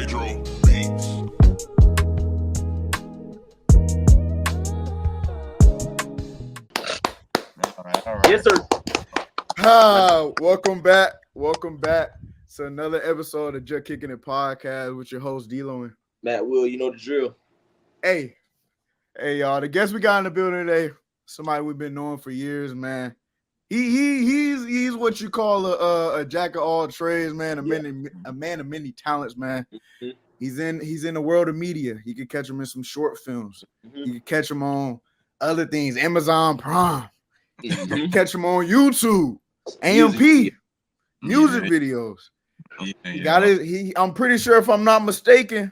Hydro Beats. All right. Yes, sir. Welcome back. Welcome back to another episode of Juh Kickin It Podcast with your host D-Lo and Matt Will, you know the drill. Hey, y'all. The guest we got in the building today, somebody we've been knowing for years, man. He's what you call a jack of all trades, man. A man of many talents, man. Mm-hmm. He's in the world of media. You can catch him in some short films. Mm-hmm. You can catch him on other things, Amazon Prime. Mm-hmm. You can catch him on YouTube, AMP, music videos. He got his. I'm pretty sure, if I'm not mistaken,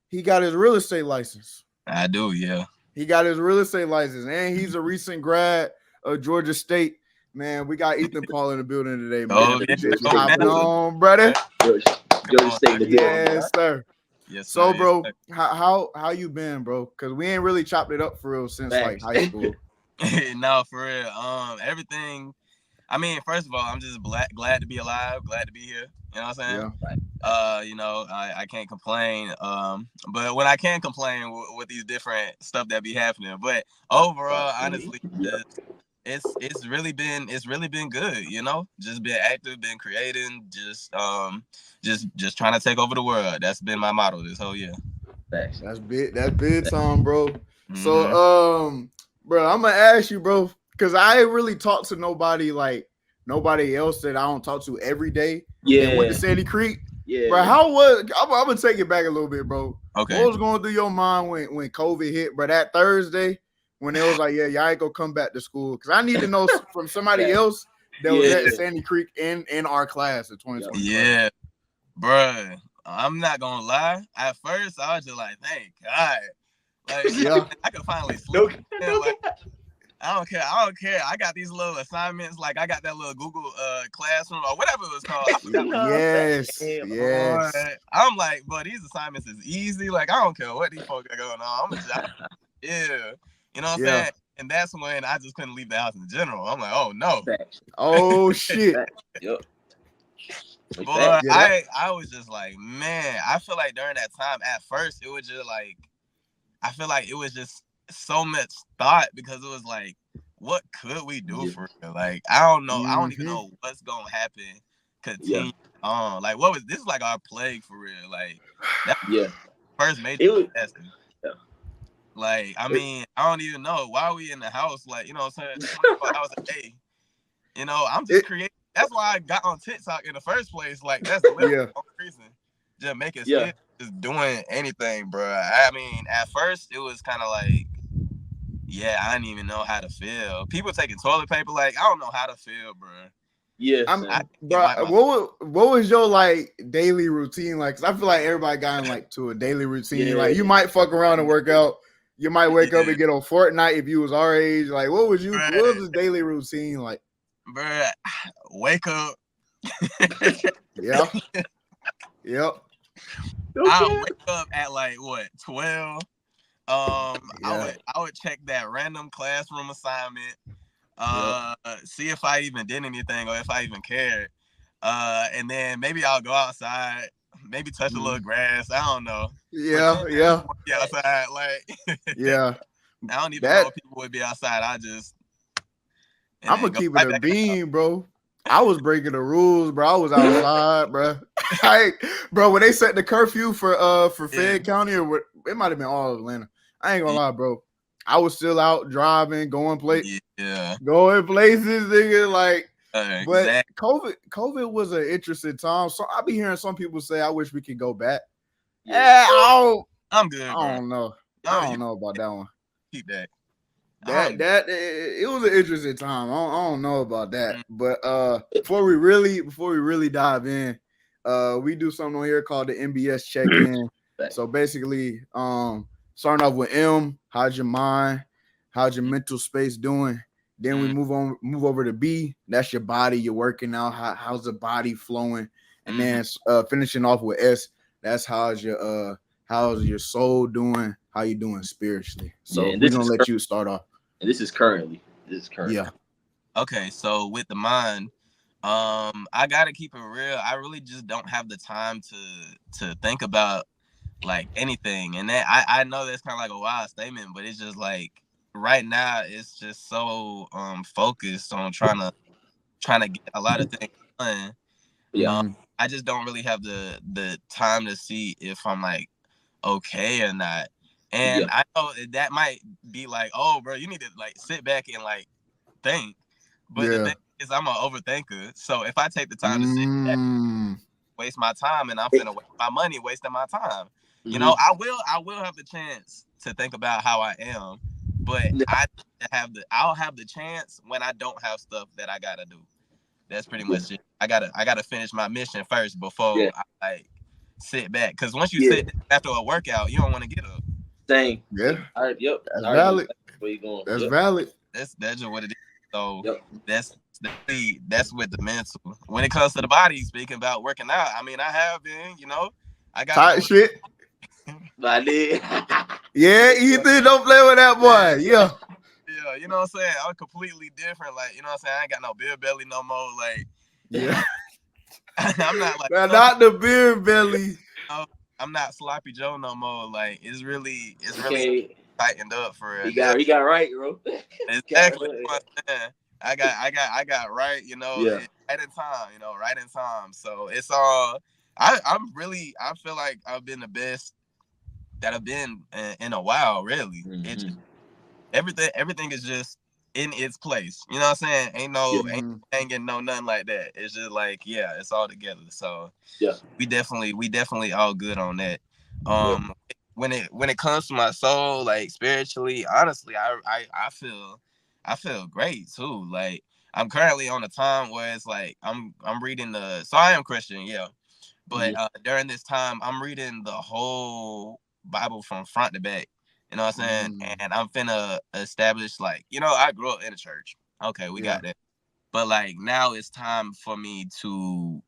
he got his real estate license. I do, yeah. He got his real estate license, and he's a recent grad of Georgia State. Man, we got Ethan Paul in the building today, man. Oh, Appreciate you hopping on, brother. Georgia State, the yes, sir. Yes, So, sir, bro, yes, how you been, bro? Because we ain't really chopped it up for real since like high school. No, for real. Everything. I mean, first of all, I'm just glad to be alive, glad to be here. You know what I'm saying? Yeah. You know, I can't complain. But when I can complain with these different stuff that be happening, but overall, honestly, it's really been good. You know, just been active, been creating, just trying to take over the world. That's been my motto this whole year. That's big time, bro. Mm-hmm. So, bro, I'm gonna ask you, bro, because I ain't really talk to nobody else that I don't talk to every day. Yeah. And went to Sandy Creek. Yeah. Bro, I'm gonna take it back a little bit, bro. Okay. What was going through your mind when COVID hit, bro? That Thursday when it was like, yeah, y'all ain't gonna come back to school. Because I need to know from somebody else that was at Sandy Creek in our class in 2020. Yeah, bro. I'm not gonna lie. At first, I was just like, thank God. Like, Yeah. I could finally sleep. I don't care. I got these little assignments. Like, I got that little Google Classroom or whatever it was called. I forgot what Yes. Boy, I'm like, but these assignments is easy. Like, I don't care what these folks got going on. Yeah. You know what I'm saying? And that's when I just couldn't leave the house in general. I'm like, oh no. Oh shit. Yep. Boy, I was just like, man, I feel like during that time, at first, it was just like, I feel like it was just so much thought because it was like, what could we do for real? Like, I don't know. I don't even know what's going to happen. Continue on. Like, this is like our plague for real. Like, that first major testing. Like, I mean, I don't even know. Why are we in the house? Like, you know what I'm saying? 24 hours a day. You know, I'm just creating. That's why I got on TikTok in the first place. Like, that's literally the only reason. Just making sense. Just doing anything, bro. I mean, at first, it was kind of like, I didn't even know how to feel. People taking toilet paper. Like, I don't know how to feel, bro. Yeah. What was your like daily routine like? Cause I feel like everybody got in like to a daily routine. Yeah. Like you might fuck around and work out. You might wake up and get on Fortnite if you was our age. Like, what was the daily routine like? Bruh, wake up. Yep. Yep. I wake up at like what 12. I would check that random classroom assignment. See if I even did anything or if I even cared. And then maybe I'll go outside. Maybe touch a little grass. I don't know. Yeah. Outside, like. Yeah. I don't even know if people would be outside. I'm gonna keep it a bean, bro. I was breaking the rules, bro. I was outside, bro. Bro, when they set the curfew for Fayette County or it might have been all of Atlanta. I ain't gonna lie, bro. I was still out driving, going places, nigga. Like. But COVID was an interesting time. So I be hearing some people say, "I wish we could go back." I'm good. I don't know. I don't know about that one. Keep that. It was an interesting time. I don't know about that. But before we really dive in, we do something on here called the MBS check-in. So basically, starting off with M, how's your mind? How's your mental space doing? Then we move over to B. That's your body. You're working out. How's the body flowing? And then finishing off with S. That's how's your soul doing? How you doing spiritually? So we're gonna let you start off. And this is currently. Yeah. Okay, so with the mind, I gotta keep it real. I really just don't have the time to think about like anything. And then I know that's kind of like a wild statement, but it's just like right now it's just so focused on trying to get a lot of things done. Yeah. I just don't really have the time to see if I'm like okay or not. And I know that might be like, oh, bro, you need to like sit back and like think. But the thing is, I'm an overthinker. So if I take the time to sit back, waste my time, and I'm finna waste my money wasting my time. You know, I will have the chance to think about how I am, but I'll have the chance when I don't have stuff that I gotta do. That's pretty much it. I gotta finish my mission first before I like sit back. Cause once you sit after a workout, you don't want to get up. Same. Yeah. All right. Yep. That's valid. Where you going? That's valid. That's just what it is. So that's with the mental. When it comes to the body, speaking about working out, I mean, I have been, you know, I got tight shit. I did. Yeah, Ethan, don't play with that boy. Yeah. Yeah, you know what I'm saying? I'm completely different. Like, you know what I'm saying? I ain't got no beer belly no more. Like, yeah. I'm not like not the beer belly. I'm not sloppy Joe no more. Like, it's really tightened up for it. You got right, bro. Exactly. You know what I'm saying? I got right, you know, right in time, you know, right in time. So it's all I feel like I've been the best that I've been in a while, really. Mm-hmm. It just, everything is just in its place. You know what I'm saying? Ain't hanging no nothing like that. It's just like, it's all together. So we definitely all good on that. When it comes to my soul, like spiritually, honestly, I feel great too. Like I'm currently on a time where it's like I'm reading so I am Christian, but during this time I'm reading the whole Bible from front to back. You know what I'm saying? And I'm finna establish, like, you know, I grew up in a church. Okay, we got that. But like now it's time for me to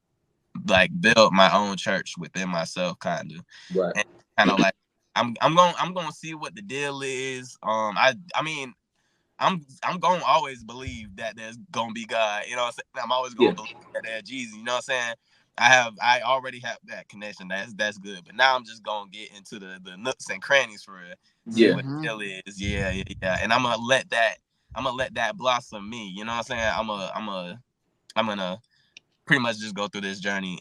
like build my own church within myself, kind of. Right. And kind of like I'm gonna see what the deal is. I mean, I'm gonna always believe that there's gonna be God. You know what I'm saying? I'm always gonna believe that there's Jesus. You know what I'm saying? I already have that connection. That's good. But now I'm just gonna get into the nooks and crannies for it. See what the deal is. Yeah. And I'm gonna let that blossom me. You know what I'm saying? I'm gonna pretty much just go through this journey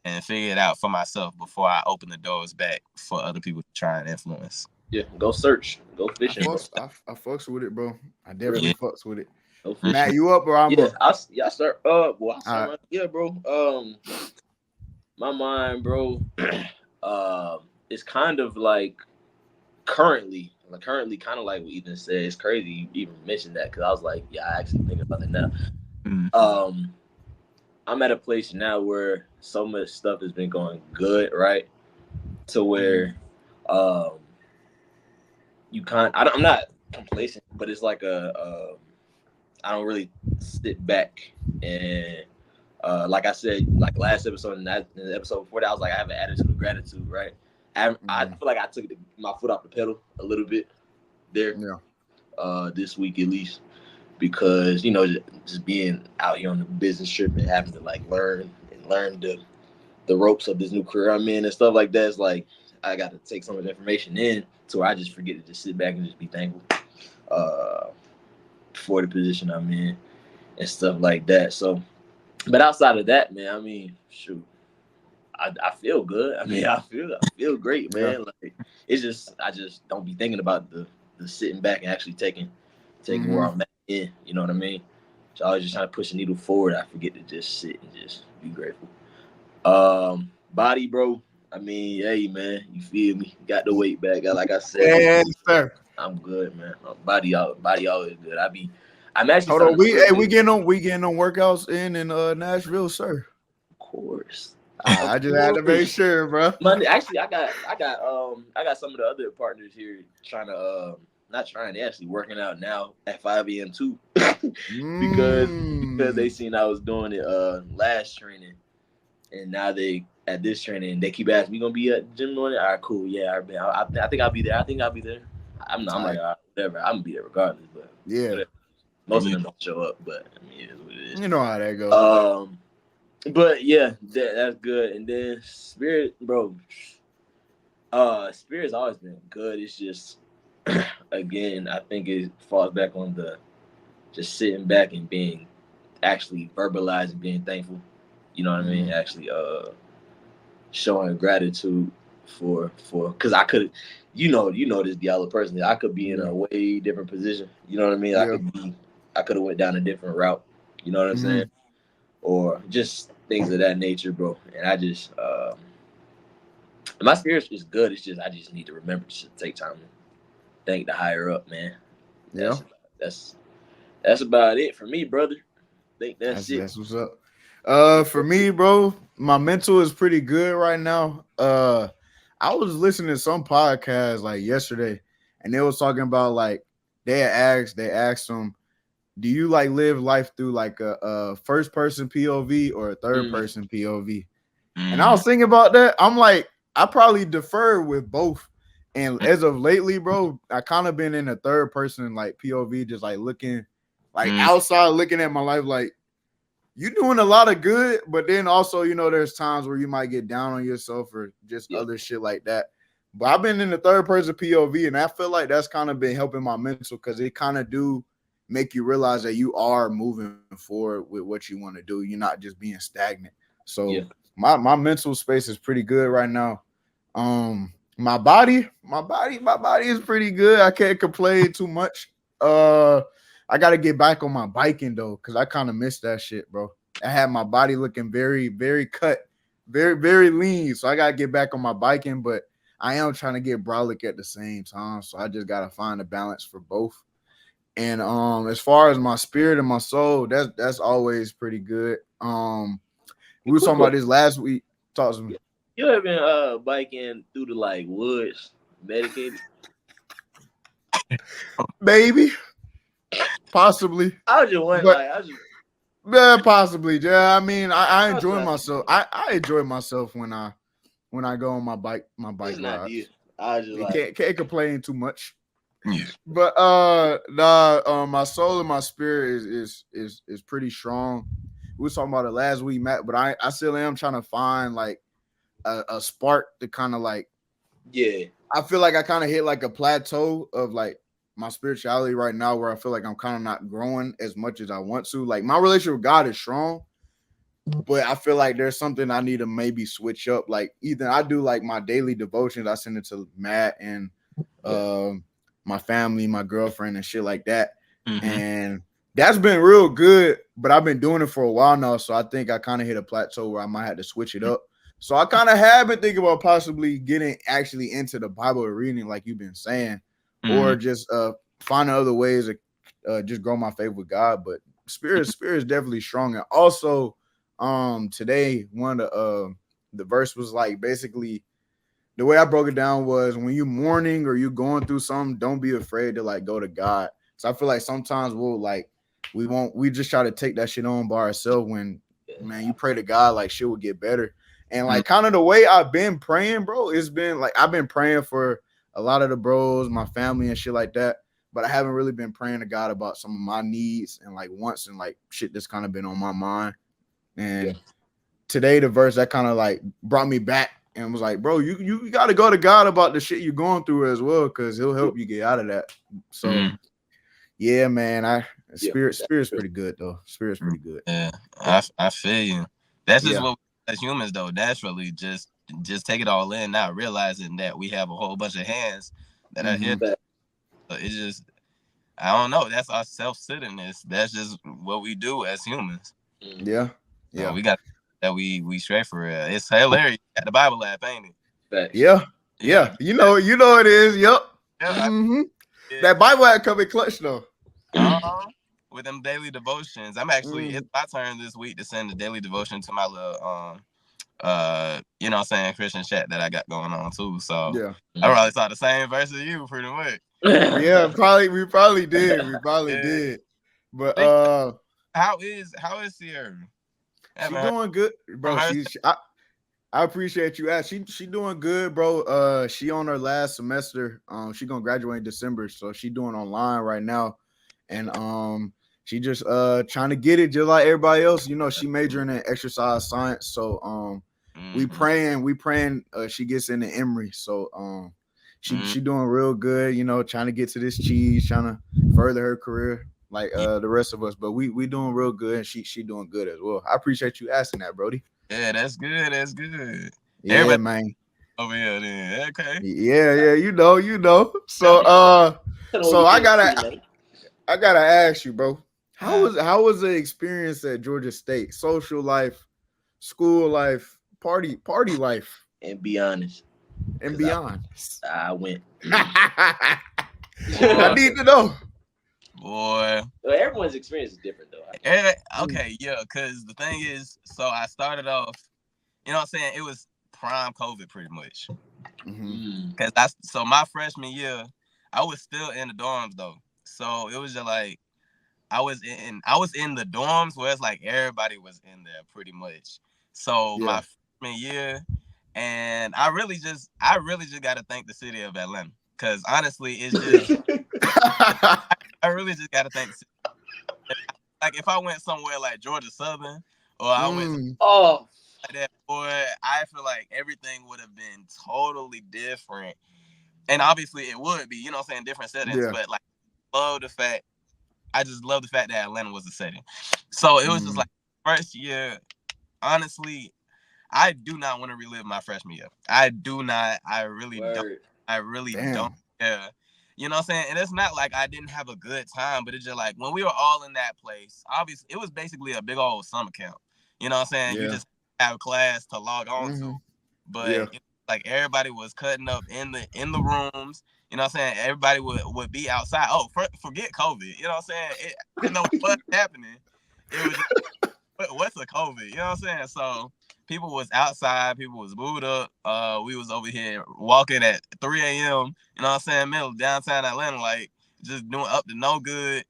and figure it out for myself before I open the doors back for other people to try and influence. Yeah, go search, go fishing. I fucks with it, bro. I definitely fucks with it. No Matt, you up or I'm up? I start up. Well, bro. My mind, bro. It's kind of like currently kind of like what Ethan said. It's crazy you even mentioned that because I was like, I actually think about it now. I'm at a place now where so much stuff has been going good, right? To where I'm not complacent, but it's like I don't really sit back and like I said, like last episode and the episode before that, I was like, I have an attitude of gratitude, right? I feel like I took my foot off the pedal a little bit there, this week at least, because, you know, just being out here on the business trip and having to like learn the ropes of this new career I'm in and stuff like that. It's like I got to take some of the information in to where I just forget to just sit back and just be thankful for the position I'm in and stuff like that. So, but outside of that, man, I mean, shoot, I feel good. I mean, I feel great, man. Like it's just I just don't be thinking about the sitting back and actually taking where I'm at in. You know what I mean? So I was just trying to push the needle forward. I forget to just sit and just be grateful. Body, bro. I mean, hey, man, you feel me? Got the weight back. Like I said, yes, sir. I'm good, man. Body always good. I'm actually. Hold on, we getting on workouts in Nashville, sir. Of course. I just had to make sure, bro. Monday, actually, I got some of the other partners here trying to they actually working out now at 5 a.m. too, because they seen I was doing it last training, and now they at this training they keep asking me, gonna be at the gym doing it. All right, cool, yeah, I think I'll be there. I'm like, all right, whatever, I'm gonna be there regardless, but whatever. Most of them don't show up, but I mean, it is what it is. You know how that goes. But yeah, that's good. And then spirit, bro. Spirit's always been good. It's just again, I think it falls back on the just sitting back and being actually verbalizing, being thankful. You know what I mean? Actually, showing gratitude for because I could, you know this Diallo personally. I could be in a way different position. You know what I mean? I could have went down a different route. You know what I'm saying? Or just things of that nature, bro. And I just my spirit is good. It's just I just need to remember to take time to thank the higher up, man. That's about it for me, brother. I think that's it. That's what's up. For me, bro, my mental is pretty good right now. I was listening to some podcast like yesterday, and they was talking about like they asked them, do you like live life through like a first person POV or a third person POV? And I was thinking about that. I'm like, I probably defer with both. And as of lately, bro, I kind of been in a third person like POV, just like looking like outside, looking at my life like you're doing a lot of good, but then also, you know, there's times where you might get down on yourself or just other shit like that. But I've been in the third person POV, and I feel like that's kind of been helping my mental because it kind of do make you realize that you are moving forward with what you want to do. You're not just being stagnant. So my mental space is pretty good right now. My body is pretty good. I can't complain too much. I got to get back on my biking though, because I kind of missed that shit, bro. I had my body looking very, very cut, very, very lean. So I got to get back on my biking, but I am trying to get brolic at the same time. So I just got to find a balance for both. And as far as my spirit and my soul, that's always pretty good. We were talking about this last week. Talk to me. You ever been biking through the like woods, medicated? Maybe. Possibly. I was just wondering, yeah, possibly. Yeah, I mean, I enjoy myself. I enjoy myself when I go on my bike rides. I just like, can't complain too much. Yeah. But my soul and my spirit is pretty strong. We were talking about it last week, Matt, but I still am trying to find like a spark to kind of like, I feel like I kind of hit like a plateau of like my spirituality right now where I feel like I'm kind of not growing as much as I want to. Like my relationship with God is strong, but I feel like there's something I need to maybe switch up. Like either I do like my daily devotions, I send it to Matt and my family, my girlfriend and shit like that. And that's been real good, but I've been doing it for a while now. So I think I kind of hit a plateau where I might have to switch it up. So I kind of have been thinking about possibly getting actually into the Bible reading, like you've been saying, or just finding other ways to just grow my faith with God. But spirit is definitely strong. And also, today one of the verse was like basically the way I broke it down was when you're mourning or you're going through something, don't be afraid to like go to God. So I feel like sometimes we just try to take that shit on by ourselves when man, you pray to God, like shit will get better. And like kind of the way I've been praying, bro, it's been like I've been praying for a lot of the bros, my family and shit like that. But I haven't really been praying to God about some of my needs and like wants and like shit that's kind of been on my mind. And today the verse that kind of like brought me back and was like, bro, you got to go to God about the shit you're going through as well, because he'll help you get out of that. So yeah, man, spirit's pretty good though. Spirit's pretty good. Yeah, I feel you. That's just what we, as humans though, naturally just take it all in, not realizing that we have a whole bunch of hands that are here. So it's just, I don't know. That's our self-centeredness. That's just what we do as humans. Yeah. So we got that we straight for real. It's hilarious at the Bible app, ain't it? Yeah. You know it is. Yep. That Bible app coming clutch though. With them daily devotions. I'm actually it's my turn this week to send a daily devotion to my little you know what I'm saying, Christian chat that I got going on too. So I probably saw the same verse as you pretty much. Yeah, we probably did. But how is Sierra? She doing good, bro. I appreciate you asking. She doing good, bro. She on her last semester. She gonna graduate in December, so she doing online right now. And she just trying to get it just like everybody else. You know, she majoring in exercise science. So We praying she gets into Emory. So she doing real good, trying to get to this cheese, trying to further her career like the rest of us. But we doing real good, and she doing good as well. I appreciate you asking that, Brody. Yeah, that's good. That's good. Yeah, Everybody man. over here then. Okay. Yeah, you know. So I gotta ask you, bro. How was the experience at Georgia State? Social life, school life, party life, And be honest. and beyond. I went. I need to know. Boy. Well, everyone's experience is different though. Okay, yeah, because the thing is, so I started off, you know what I'm saying? It was prime COVID pretty much. Because so my freshman year, I was still in the dorms though. So it was just like I was in the dorms where it's like everybody was in there pretty much. So my freshman year, and I really just got to thank the city of Atlanta, because honestly, it's just I really just got to thank the city. Like if I went somewhere like Georgia Southern, or I went like that, boy, I feel like everything would have been totally different. And obviously it would be, you know what I'm saying, different settings. But like I just love the fact that Atlanta was the setting. So it was just like first year, honestly, I do not want to relive my freshman year. I do not. I really don't. I really don't. Yeah. You know what I'm saying? And it's not like I didn't have a good time, but it's just like when we were all in that place, obviously it was basically a big old summer camp. You know what I'm saying? You just have class to log on to. But like everybody was cutting up in the rooms. You know what I'm saying? Everybody would be outside. Oh, forget COVID. You know what I'm saying? I didn't know what's happening. It was just, what's a COVID? You know what I'm saying? So people was outside. People was booed up. We was over here walking at 3 a.m. You know what I'm saying? Middle of downtown Atlanta, like just doing up to no good.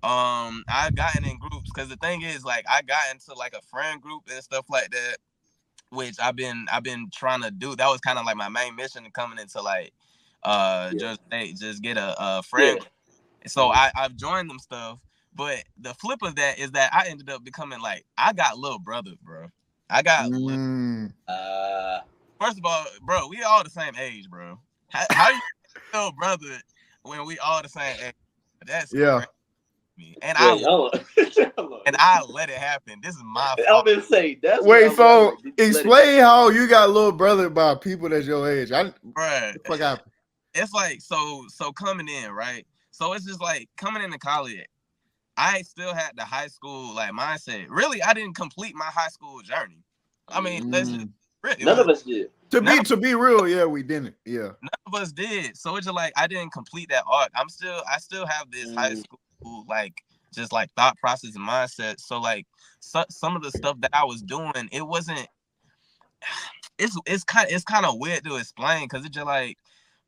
I gotten in groups because the thing is, like, I got into like a friend group and stuff like that, which I've been trying to do. That was kind of like my main mission coming into like just get a friend. So I've joined them stuff, but the flip of that is that I ended up becoming like I got little brother, bro. I got first of all, bro, we all the same age, bro. How you little brother when we all the same age? That's crazy. And I let it happen. This is my fault. I'm gonna say that's so explain how you got little brother by people that's your age. Fuck happened? It's like so coming in, right? So it's just like coming into college. I still had the high school like mindset. Really, I didn't complete my high school journey. I mean, let's just none of us did. To be real, we didn't. Yeah, none of us did. So it's just like I didn't complete that arc. I still have this high school like just like thought process and mindset. So like some of the stuff that I was doing, it wasn't. It's kind of weird to explain because it's just like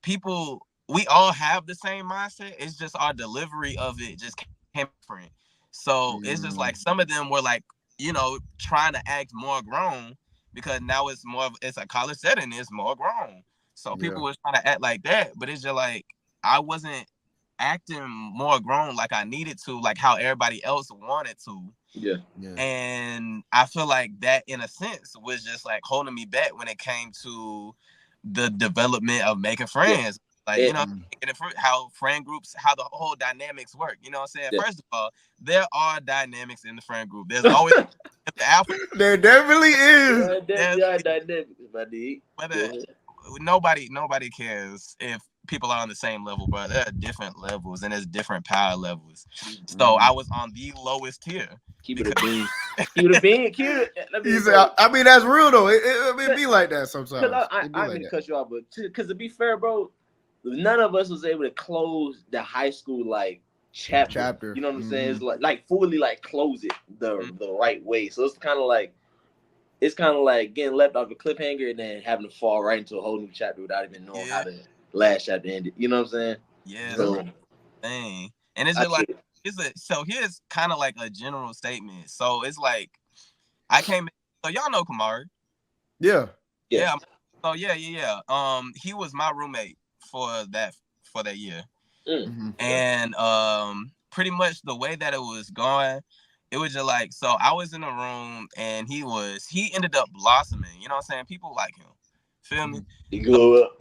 people. We all have the same mindset. It's just our delivery of it just came different. So it's just like some of them were like, trying to act more grown because now it's a college setting. It's more grown. So people was trying to act like that, but it's just like I wasn't acting more grown like I needed to, like how everybody else wanted to. Yeah. And I feel like that in a sense was just like holding me back when it came to the development of making friends. Like, how friend groups, how the whole dynamics work. You know what I'm saying? Yeah. First of all, there are dynamics in the friend group. There's always the alpha. There definitely is. There's dynamics, buddy. Nobody cares if people are on the same level, but there are different levels and there's different power levels. So I was on the lowest tier. Keep it a bean. Keep it a bean. I mean, that's real though. It be like that sometimes. I mean to cut you off, but because to be fair, bro, none of us was able to close the high school like chapter. You know what I'm saying? It's like fully like close it the right way. So it's kind of like getting left off a cliffhanger and then having to fall right into a whole new chapter without even knowing how the last chapter ended. You know what I'm saying? Yeah. So, thing. And it's just like so here's kind of like a general statement. So it's like I came in, so y'all know Kamari. Yeah. So yeah. He was my roommate for that year. And pretty much the way that it was going, it was just like, so I was in the room and he ended up blossoming. You know what I'm saying? People like him. Feel me? He grew up.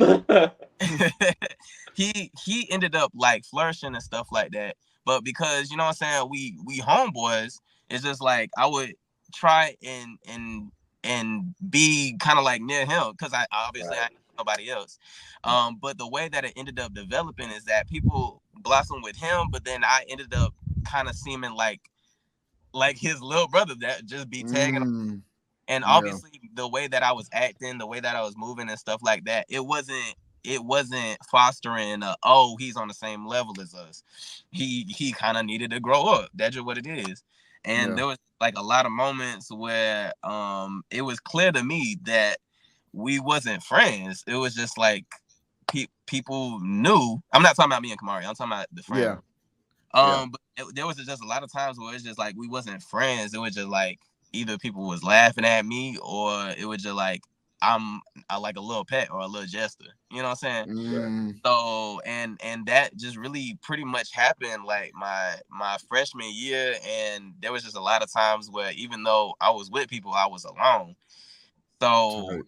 he ended up like flourishing and stuff like that. But because, you know what I'm saying, we homeboys, it's just like I would try and be kind of like near him because I obviously I ain't nobody else. But the way that it ended up developing is that people blossomed with him, but then I ended up kind of seeming like his little brother that just be tagging. And obviously the way that I was acting, the way that I was moving and stuff like that, it wasn't fostering he's on the same level as us. He kind of needed to grow up. That's just what it is. And there was like a lot of moments where it was clear to me that we wasn't friends. It was just like people knew. I'm not talking about me and Kamari. I'm talking about the friend. But there was just a lot of times where it's just like we wasn't friends. It was just like either people was laughing at me or it was just like I like a little pet or a little jester. You know what I'm saying? So and that just really pretty much happened like my freshman year, and there was just a lot of times where even though I was with people, I was alone. So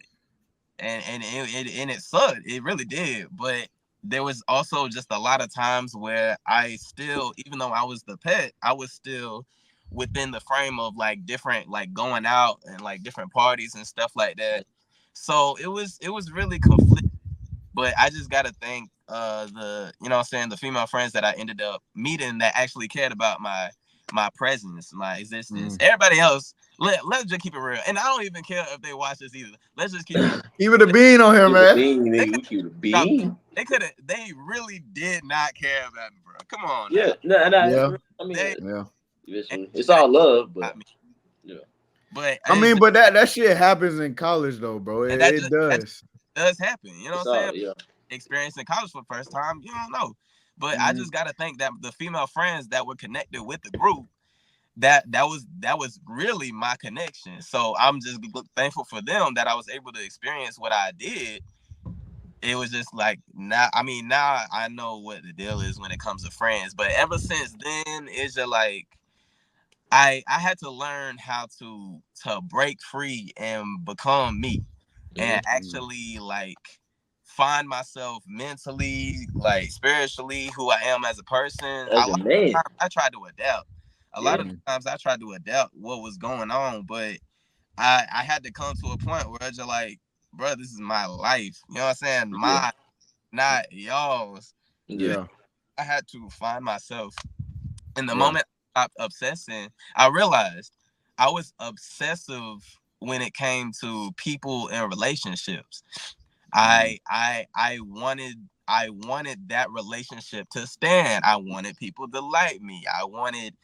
and it sucked. It really did. But there was also just a lot of times where I still, even though I was the pet, I was still within the frame of like different, like going out and like different parties and stuff like that. So it was really conflicting. But I just gotta thank the, you know what I'm saying, the female friends that I ended up meeting that actually cared about my presence, my existence. Everybody else, let's just keep it real. And I don't even care if they watch this either. Let's just keep it. Keep it a bean on here, man. They really did not care about me, bro. Come on. Yeah, no. I mean, it's all love, but But but that shit happens in college though, bro. It does. That does happen. You know what I'm saying? Experiencing college for the first time, you don't know. But I just gotta think that the female friends that were connected with the group, that was really my connection. So I'm just thankful for them that I was able to experience what I did. It was just like now I know what the deal is when it comes to friends. But ever since then, it's just like I had to learn how to break free and become me and actually like find myself mentally, like spiritually, who I am as a person. I tried to adapt. A lot of times I tried to adapt what was going on, but I had to come to a point where it's just like, bro, this is my life. You know what I'm saying? Mine, not y'all's. Yeah. I had to find myself. In the moment I stopped obsessing, I realized I was obsessive when it came to people and relationships. I wanted that relationship to stand. I wanted people to like me. I wanted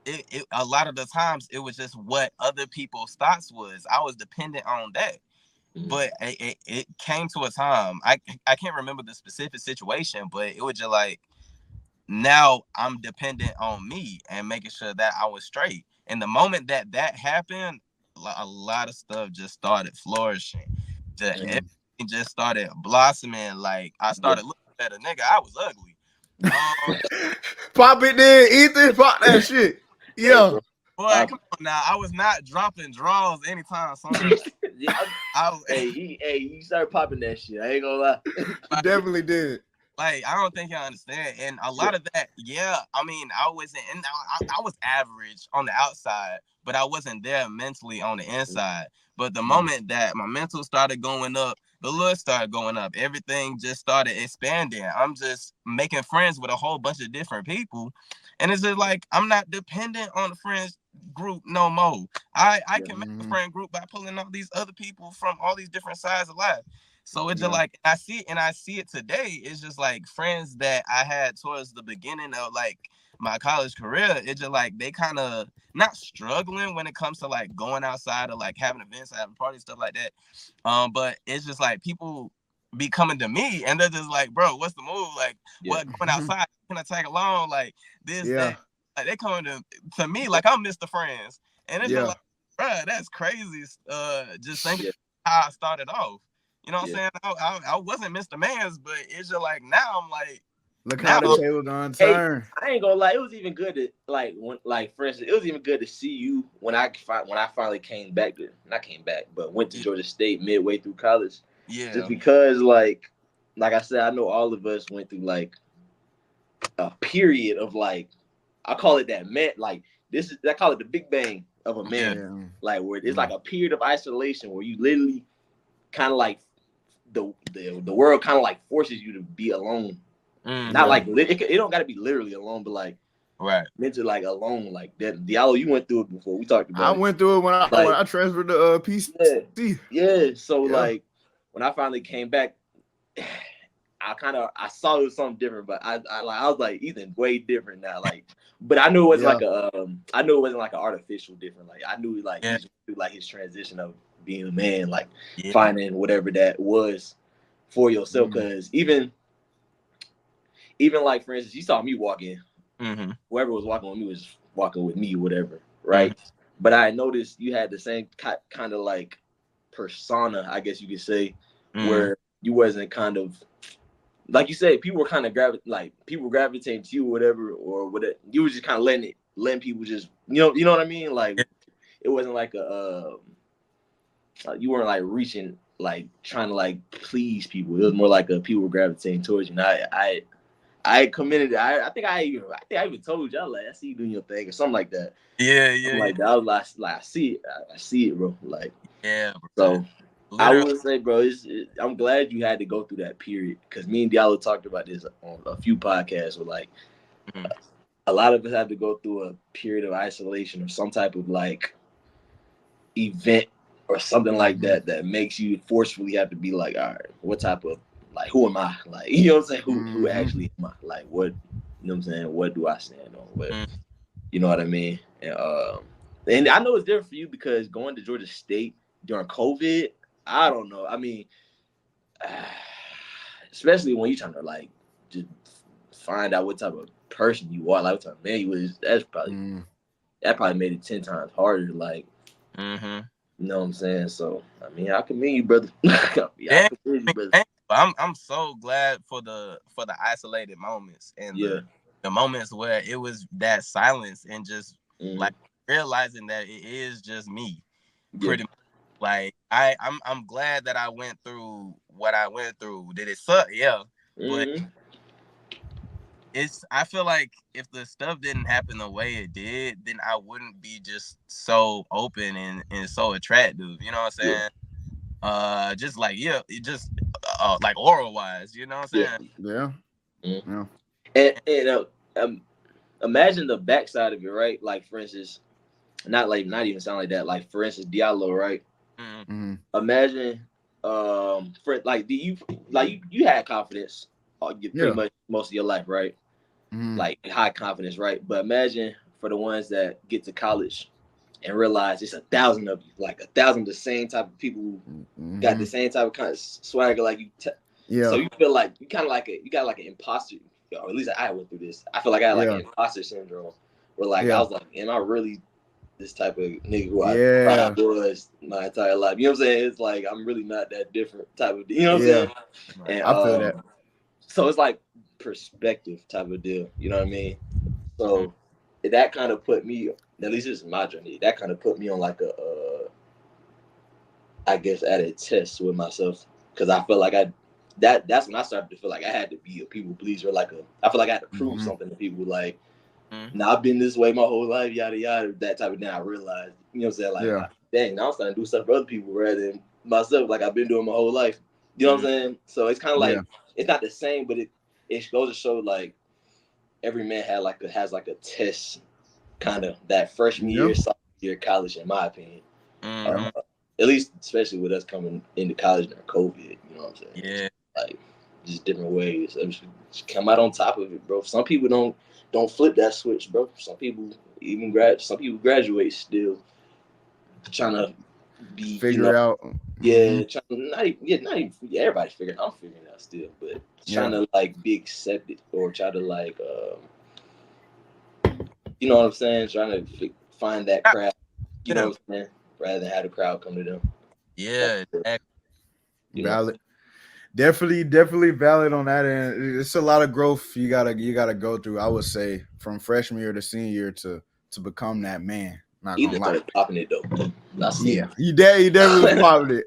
it. A lot of the times it was just what other people's thoughts was. I was dependent on that. But it came to a time, I can't remember the specific situation, but it was just like, now I'm dependent on me and making sure that I was straight. And the moment that happened, a lot of stuff just started flourishing. Everything just started blossoming. Like I started looking better. Nigga, I was ugly. Pop it there, Ethan. Pop that shit. Yeah. Boy, come on now. I was not dropping draws anytime soon. You started popping that shit. I ain't gonna lie. You definitely did. Like, I don't think y'all understand. And a lot of that, I mean, I wasn't, and I was average on the outside, but I wasn't there mentally on the inside. But the moment that my mental started going up, the look started going up, everything just started expanding. I'm just making friends with a whole bunch of different people. And it's just like, I'm not dependent on the friends group no more. I can make a friend group by pulling all these other people from all these different sides of life. So it's just like, I see it today. It's just like friends that I had towards the beginning of like my college career. It's just like they kind of not struggling when it comes to like going outside or like having events, having parties, stuff like that. But it's just like people be coming to me and they're just like, bro, what's the move? Like, what going outside? Can I tag along? Like this, that. Like they coming to me like I'm Mr. Friends. And it's just like, bro, that's crazy. Just thinking how I started off. You know what I'm saying? I wasn't Mr. Mans, but it's just like now I'm like, Look how the table done turn. Hey, I ain't gonna lie, it was even good to for instance, it was even good to see you when I finally went to Georgia State midway through college. Yeah. Just because like I said, I know all of us went through like a period of like, I call it that man, like I call it the Big Bang of a man. Yeah. Like where it's like a period of isolation where you literally kind of like the world kind of like forces you to be alone. Not like it don't got to be literally alone, but like mentally like alone, like that. Diallo, you went through it before. We talked about. I went through it when I transferred to PC. Yeah. So like when I finally came back, I saw it was something different, but I was like, Ethan, way different now. Like, but I knew it was I knew it wasn't like an artificial different. Like I knew like he through like his transition of being a man, like finding whatever that was for yourself. Because even like, for instance, you saw me walking. Whoever was walking with me was walking with me, whatever, right? But I noticed you had the same kind of like persona, I guess you could say, where you wasn't kind of like you said, people were kind of gravitating to you, or whatever. You were just kind of letting people just, you know what I mean? Like it wasn't like you weren't like reaching, like trying to like please people. It was more like people were gravitating towards you. And I commented. I think I even told you, I see you doing your thing or something like that. Yeah. Like that. I was like, I see it, bro. Like, bro. So literally. I would say, bro, I'm glad you had to go through that period, because me and Diallo talked about this on a few podcasts. Where like a lot of us have to go through a period of isolation or some type of like event or something like that makes you forcefully have to be like, all right, what type of, like, who am I? Like, you know what I'm saying? Who actually am I? Like, what, you know what I'm saying? What do I stand on? What, you know what I mean? And I know it's different for you because going to Georgia State during COVID, I don't know. I mean, especially when you're trying to like just find out what type of person you are, like what type of man you is, that probably made it 10 times harder. Like, you know what I'm saying? So, I mean, I commend you, brother. I'm so glad for the isolated moments and the moments where it was that silence and just like realizing that it is just me. Pretty much. Like I'm glad that I went through what I went through. Did it suck? Yeah. But I feel like if the stuff didn't happen the way it did, then I wouldn't be just so open and so attractive. You know what I'm saying? Just like like oral wise, you know what I'm saying? Yeah. And imagine the backside of it, right? Like, for instance, not even sound like that. Like, for instance, Diallo, right? Imagine, for like, you had confidence, pretty much most of your life, right? Like high confidence, right? But imagine for the ones that get to college and realize it's 1,000 of you, like 1,000 the same type of people who got the same type of kind of swagger like you. So you feel like you got like an imposter, or at least I went through this. I feel like I had like an imposter syndrome, where like I was like, am I really this type of nigga who I was my entire life? You know what I'm saying? It's like I'm really not that different type of, you know what I'm saying? And I feel that. So it's like perspective type of deal. You know what I mean? So that kind of put me, at least this is my journey, that kind of put me on like I guess at a test with myself, because I feel like that's when I started to feel like I had to be a people pleaser. I feel like I had to prove something to people. Like, now I've been this way my whole life, yada yada, that type of thing. I realized, you know what I'm saying? Like, dang, now I'm starting to do stuff for other people rather than myself, like I've been doing my whole life. You know what I'm saying? So it's kind of like it's not the same, but it goes to show like every man has like a test, kind of that freshman year, sophomore year of college, in my opinion. At least, especially with us coming into college during COVID, you know what I'm saying? Yeah. Like, just different ways. Just come out on top of it, bro. Some people don't flip that switch, bro. Some people even graduate still trying to be figure out. Not even everybody's figuring. I'm figuring out still, but trying to like be accepted, or try to like you know what I'm saying? Trying to find that crowd. You know what I'm saying? Rather than have the crowd come to them. Yeah, exactly. Valid. Definitely valid on that end. It's a lot of growth you gotta go through. I would say from freshman year to senior year to become that man. Not Either gonna lie. started popping it though. I see. Yeah, you definitely popped it.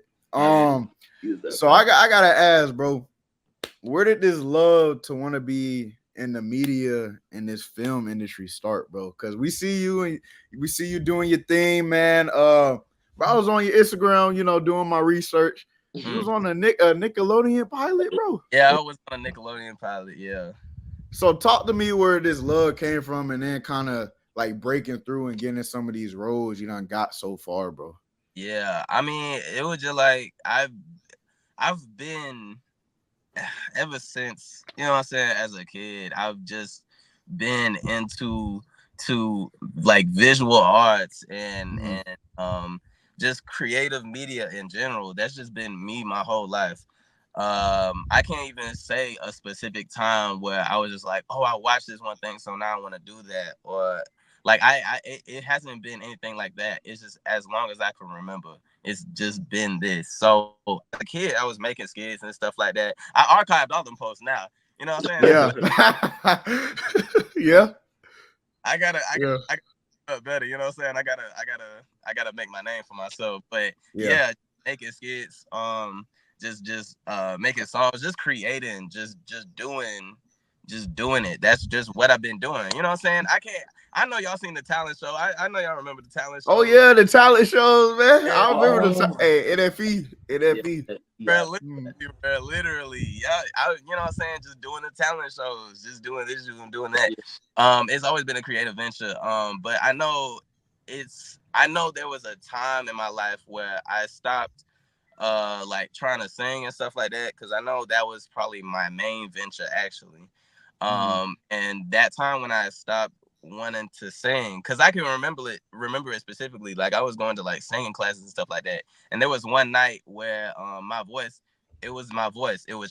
So I gotta ask, bro, where did this love to want to be in the media and this film industry start, bro? Because we see you and we see you doing your thing, man. Bro, I was on your Instagram, doing my research. You was on a Nickelodeon pilot, bro. Yeah, I was on a Nickelodeon pilot. Yeah. So talk to me where this love came from, and then kind of like breaking through and getting in some of these roles you done got so far, bro. Yeah, I mean, it was just like I've been ever since, what I'm saying, as a kid, I've just been into like visual arts and just creative media in general. That's just been me my whole life. I can't even say a specific time where I was just like, oh, I watched this one thing, so now I want to do that, or like it hasn't been anything like that. It's just as long as I can remember, it's just been this. So as a kid, I was making skits and stuff like that. I archived all them posts now. You know what I'm saying? Yeah. Yeah. I gotta better. You know what I'm saying? I gotta make my name for myself. But yeah making skits, just making songs, just creating, just doing it. That's just what I've been doing. You know what I'm saying? I know y'all seen the talent show. I know y'all remember the talent show. Oh yeah, the talent shows, man. Yeah. I remember NFE. Literally, yeah. You know what I'm saying? Just doing the talent shows, just doing this, just doing that. It's always been a creative venture. But I know there was a time in my life where I stopped like trying to sing and stuff like that, because I know that was probably my main venture actually. And that time when I stopped wanting to sing, because I can remember it specifically, like I was going to like singing classes and stuff like that, and there was one night where my voice was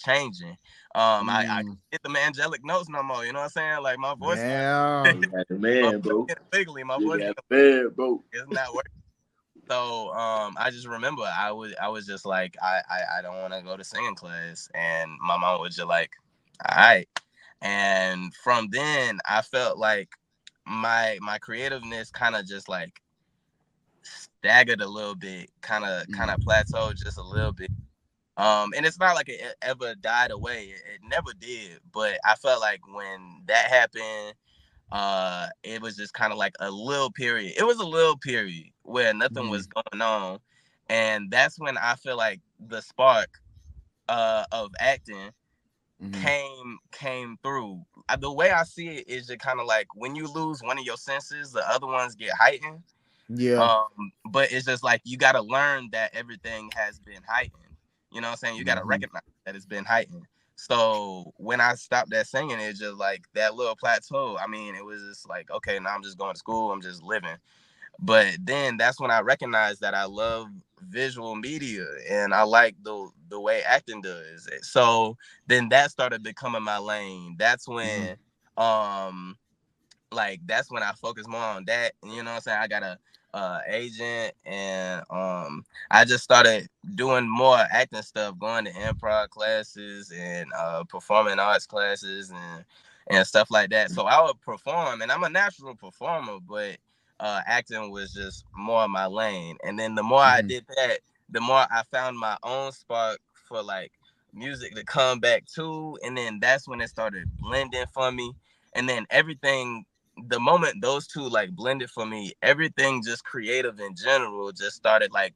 changing. I get the angelic notes no more, you know what I'm saying? Like my voice, man, bro. Legally, my voice, man, bro. It's not working. So I just remember I was just like, I don't want to go to singing class, and my mom was just like, all right. And from then I felt like my creativeness kind of just like staggered a little bit, kind of plateaued just a little bit. And it's not like it ever died away. It never did. But I felt like when that happened, it was just kind of like a little period. It was a little period where nothing was going on. And that's when I feel like the spark of acting came through. The way I see it is just kind of like when you lose one of your senses, the other ones get heightened. Yeah. But it's just like you got to learn that everything has been heightened. You know what I'm saying? You got to recognize that it's been heightened. So when I stopped that singing, it's just like that little plateau. I mean, it was just like, okay, now I'm just going to school. I'm just living. But then that's when I recognized that I love visual media and I like the way acting does it. So then that started becoming my lane. That's when that's when I focus more on that. And you know what I'm saying? I got a agent, and I just started doing more acting stuff, going to improv classes and performing arts classes and stuff like that. So I would perform, and I'm a natural performer, but acting was just more my lane. And then the more I did that, the more I found my own spark for like music to come back to. And then that's when it started blending for me. And then everything, the moment those two like blended for me, everything just creative in general just started like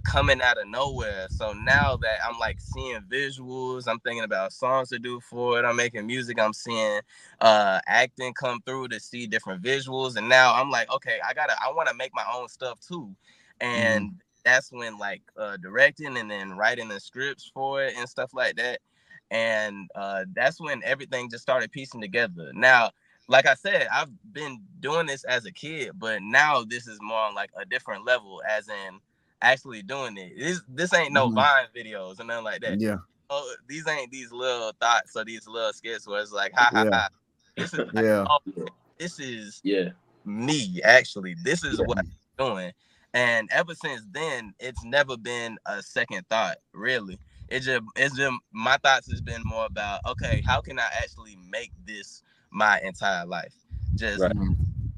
coming out of nowhere. So now that I'm like seeing visuals, I'm thinking about songs to do for it, I'm making music, I'm seeing acting come through to see different visuals. And now I'm like, okay, I want to make my own stuff too. And that's when like directing and then writing the scripts for it and stuff like that. And that's when everything just started piecing together. Now, like I said, I've been doing this as a kid, but now this is more on like a different level, as in actually doing it. This ain't no Vine videos or nothing like that. Yeah. Oh, these ain't these little thoughts or these little skits where it's like, ha ha ha. This is this is me actually. This is what I'm doing. And ever since then, it's never been a second thought, really. it's just my thoughts has been more about, okay, how can I actually make this my entire life? Just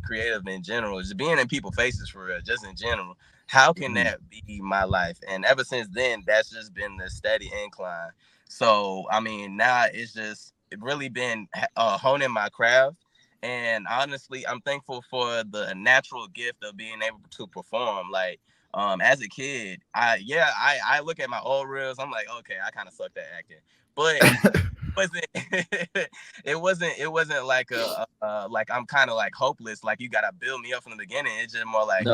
creative in general, just being in people's faces for real, just in general. How can that be my life? And ever since then, that's just been the steady incline. So I mean, now it's just really been honing my craft. And honestly, I'm thankful for the natural gift of being able to perform. Like, as a kid, I look at my old reels. I'm like, okay, I kind of sucked at acting, but wasn't it wasn't like like I'm kind of like hopeless. Like, you gotta build me up from the beginning. It's just more like,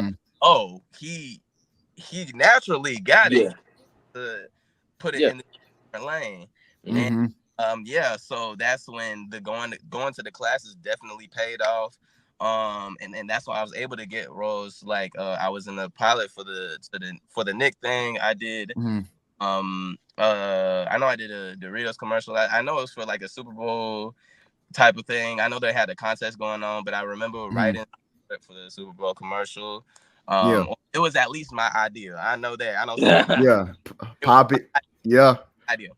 oh, he naturally got it to put it in the different lane. And so that's when the going to the classes definitely paid off. And that's why I was able to get roles. Like, I was in the pilot for the Nick thing. I did I know I did a Doritos commercial. I know it was for like a Super Bowl type of thing. I know they had a contest going on, but I remember writing for the Super Bowl commercial. It was at least my idea. I know that. I know. Pop it. Idea.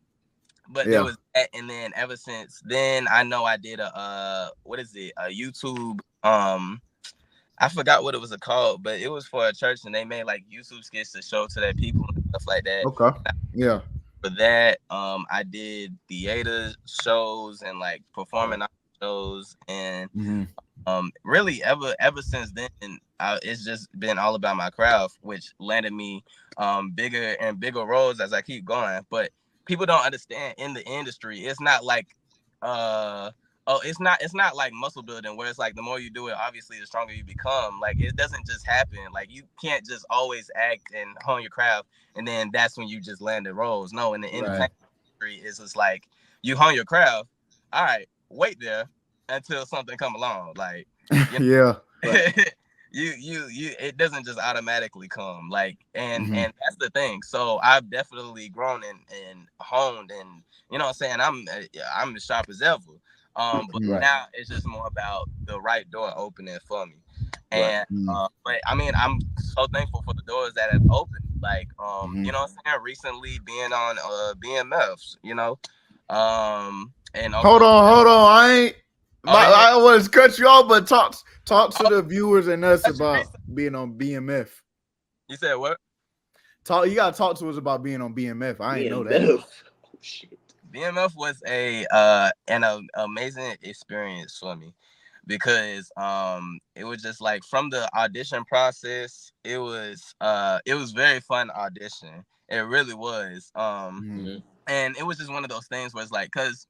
But there was that, and then ever since then, I know I did a YouTube. I forgot what it was called, but it was for a church, and they made like YouTube skits to show to their people and stuff like that. Okay. Yeah. For that, I did theater shows and like performing shows, and really ever since then, it's just been all about my craft, which landed me bigger and bigger roles as I keep going. But people don't understand, in the industry, it's not like it's not like muscle building, where it's like the more you do it, obviously the stronger you become. Like, it doesn't just happen. Like, you can't just always act and hone your craft and then that's when you just land the roles. No, in the independent industry, it's just like, you hone your craft, all right, wait there until something come along. Like, you it doesn't just automatically come. Like, and that's the thing. So I've definitely grown and honed, and you know what I'm saying, I'm as sharp as ever. But now it's just more about the right door opening for me. And but I mean, I'm so thankful for the doors that have opened. Like, you know what I'm saying, recently being on BMFs, you know. And hold on. I was cut you off, but talk to the viewers and us about being on BMF. You said what? You gotta talk to us about being on BMF. I didn't know that. Oh, shit. BMF was an amazing experience for me, because it was just like, from the audition process, it was very fun audition. It really was. And it was just one of those things where it's like, because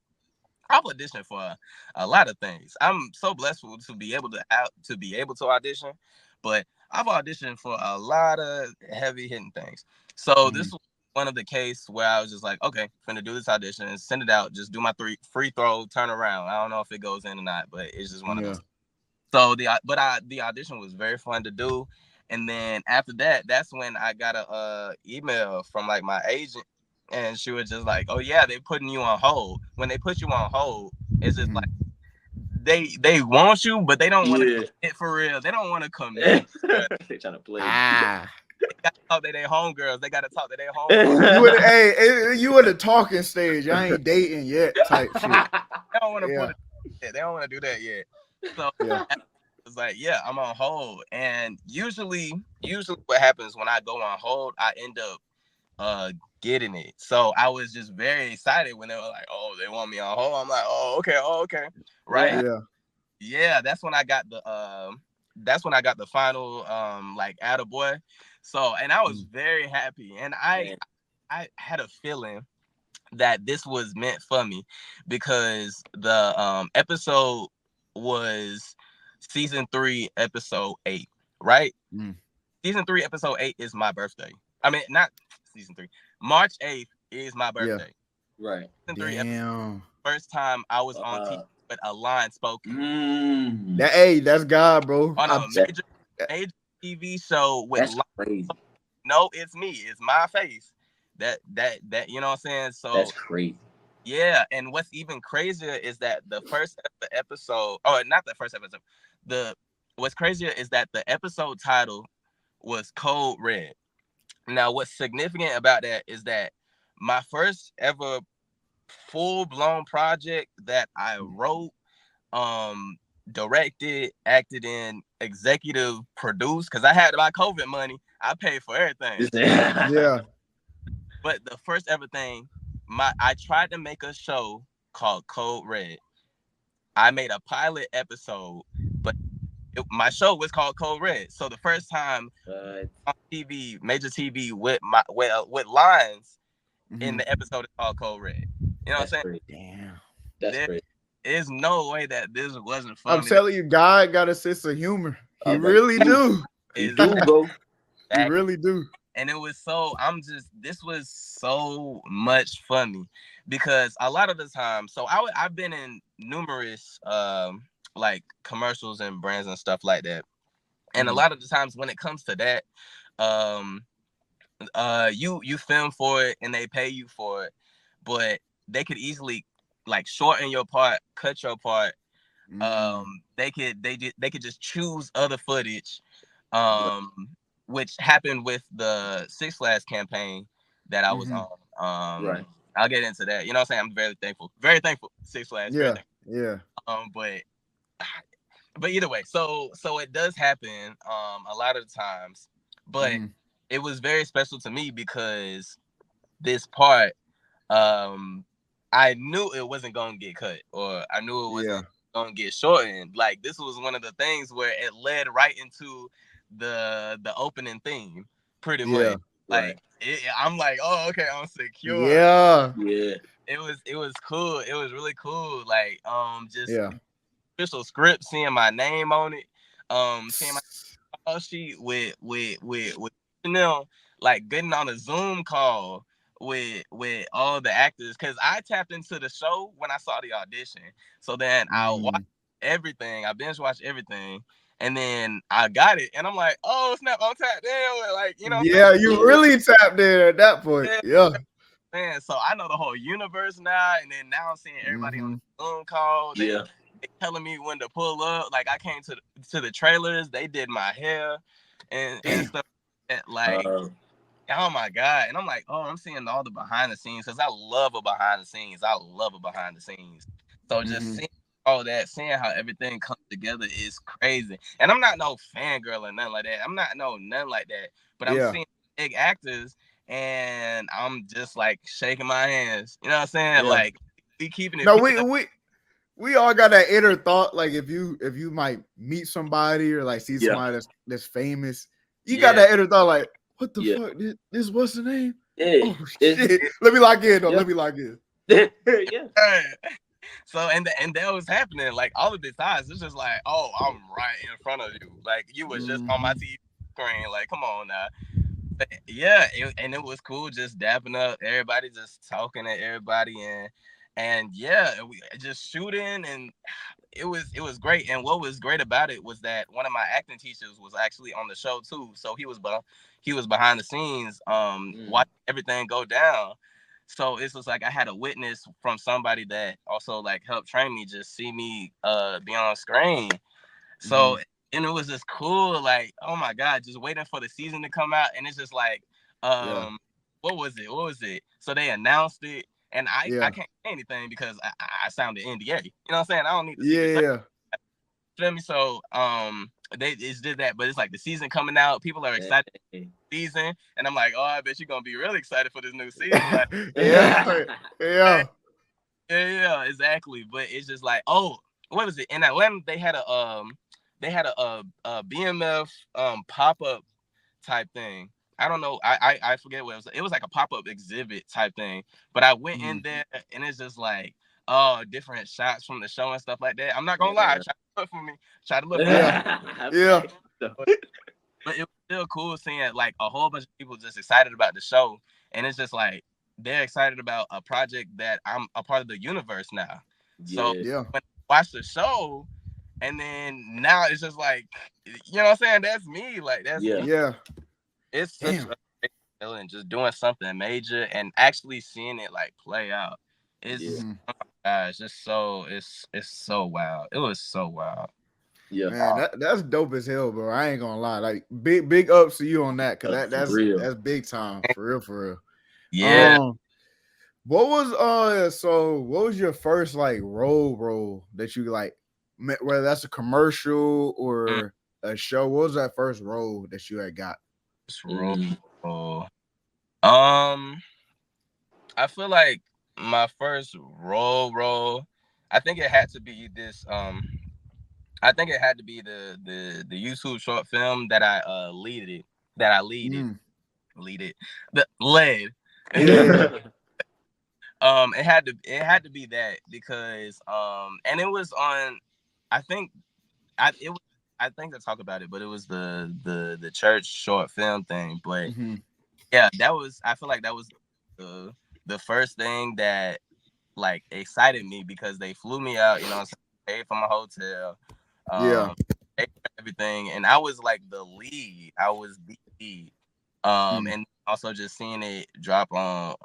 I've auditioned for a lot of things. I'm so blessed to be able to audition, but I've auditioned for a lot of heavy hitting things. So this was one of the case where I was just like, okay, I'm gonna do this audition and send it out. Just do my free throw, turn around. I don't know if it goes in or not, but it's just one of those. So the audition was very fun to do, and then after that, that's when I got a email from like my agent. And she was just like, oh yeah, they're putting you on hold. When they put you on hold, it's just like, they want you, but they don't want to commit for real. They don't want to commit. They trying to play. They got to talk to their homegirls. They got to talk to their homegirls. You in the talking stage. I ain't dating yet type shit. They don't want to they don't want to do that yet. So it's like, yeah, I'm on hold. And usually what happens when I go on hold, I end up getting it. So I was just very excited when they were like, oh, they want me on hold. I'm like, oh, okay. Right. Yeah. That's when I got the final like attaboy. So, and I was very happy, and I had a feeling that this was meant for me, because the episode was season 3, episode 8, right? Season 3, episode 8 is my birthday. I mean, not season 3. March 8th is my birthday. Right. Season 3 episode, first time I was on TV with a line spoken. That's God, bro. On a major TV show with crazy. No, it's me. It's my face. That you know what I'm saying? So that's crazy. Yeah, and what's even crazier is that the first episode, or not the first episode, what's crazier is that the episode title was Code Red. Now, what's significant about that is that my first ever full-blown project that I wrote, directed, acted in, executive produced, because I had my COVID money. I paid for everything. Yeah. But the first ever thing, I tried to make a show called Code Red. I made a pilot episode, but my show was called Code Red. So the first time on TV, major TV with lines in the episode is called Code Red. You know what I'm saying? Great. Damn. That's great. There's no way that this wasn't funny. I'm telling you, God got a sense of humor. He really do. He do, bro. He really do. And it was so, this was so much funny because a lot of the time, so I've been in numerous like commercials and brands and stuff like that. And a lot of the times when it comes to that, you film for it and they pay you for it, but they could easily like shorten your part, cut your part. They could just choose other footage. Which happened with the Six Flags campaign that I was on. Right. I'll get into that. You know what I'm saying? I'm very thankful. Six Flags. Yeah. But either way, so it does happen a lot of the times, but it was very special to me because this part, I knew it wasn't gonna get cut, or I knew it wasn't gonna get shortened. Like this was one of the things where it led right into the opening theme, pretty much. Like I'm like, oh, okay, I'm secure. Yeah. It was cool. It was really cool. Like just official script, seeing my name on it, seeing my call sheet with Chanel, like getting on a Zoom call with all the actors, because I tapped into the show when I saw the audition. So then I watched everything. I binge watched everything. And then I got it, and I'm like, "Oh snap! I'm tapped in." Like, you know. Yeah, you really tapped in at that point. Yeah. Man, so I know the whole universe now, and then now I'm seeing everybody on the Zoom call. They telling me when to pull up. Like I came to the trailers. They did my hair and stuff. Like, oh my god! And I'm like, oh, I'm seeing all the behind the scenes, because I love a behind the scenes. So just seeing all that, seeing how everything comes together is crazy. And I'm not no fangirl or nothing like that. I'm not nothing like that. But I'm seeing big actors, and I'm just like shaking my hands. You know what I'm saying? Like we keeping it. No, we all got that inner thought. Like if you might meet somebody or like see somebody that's famous, you got that inner thought. Like, what the fuck? This what's the name? Oh shit! Let me lock in. Let me lock in. So and that was happening. Like all of the times, it's just like, oh, I'm right in front of you. Like you was just on my TV screen. Like, come on now. But and it was cool just dapping up everybody, just talking to everybody, and we just shooting, and it was great. And what was great about it was that one of my acting teachers was actually on the show too. So he was behind the scenes, watching everything go down. So it's just like I had a witness from somebody that also like helped train me, just see me be on screen. So and it was just cool, like, oh my god, just waiting for the season to come out. And it's just like what was it? So they announced it, and I can't say anything because I signed the NDA. You know what I'm saying? I don't need to feel me? So they just did that, but it's like the season coming out, people are excited for the season, and I'm like, oh, I bet you're gonna be really excited for this new season. Like, yeah, exactly. But it's just like, oh, what was it? In Atlanta, they had a BMF pop-up type thing. I don't know. I forget what it was. It was like a pop-up exhibit type thing. But I went in there, and it's just like, oh, different shots from the show and stuff like that. I'm not gonna lie. Try to look for me. But it was still cool seeing like a whole bunch of people just excited about the show, and it's just like they're excited about a project that I'm a part of the universe now. So when I watch the show, and then now it's just like, you know what I'm saying? That's me. Like that's me. It's such a great feeling, just doing something major and actually seeing it like play out. It's oh my gosh, it's so wild. It was so wild. Yeah, man, that's dope as hell, bro. I ain't gonna lie. Like big ups to you on that, because that's big time for real. Yeah. What was your first like role that you like, whether that's a commercial or a show? What was that first role that you had got? Role. I feel like my first role, I think it had to be this. I think it had to be the YouTube short film that I leaded. Led. Yeah. It had to be that because and it was on. I think I think to talk about it, but it was the church short film thing. But yeah, I feel like that was the first thing that like excited me because they flew me out, paid for my hotel, paid for everything, and I was like the lead. I was the lead. And also just seeing it drop on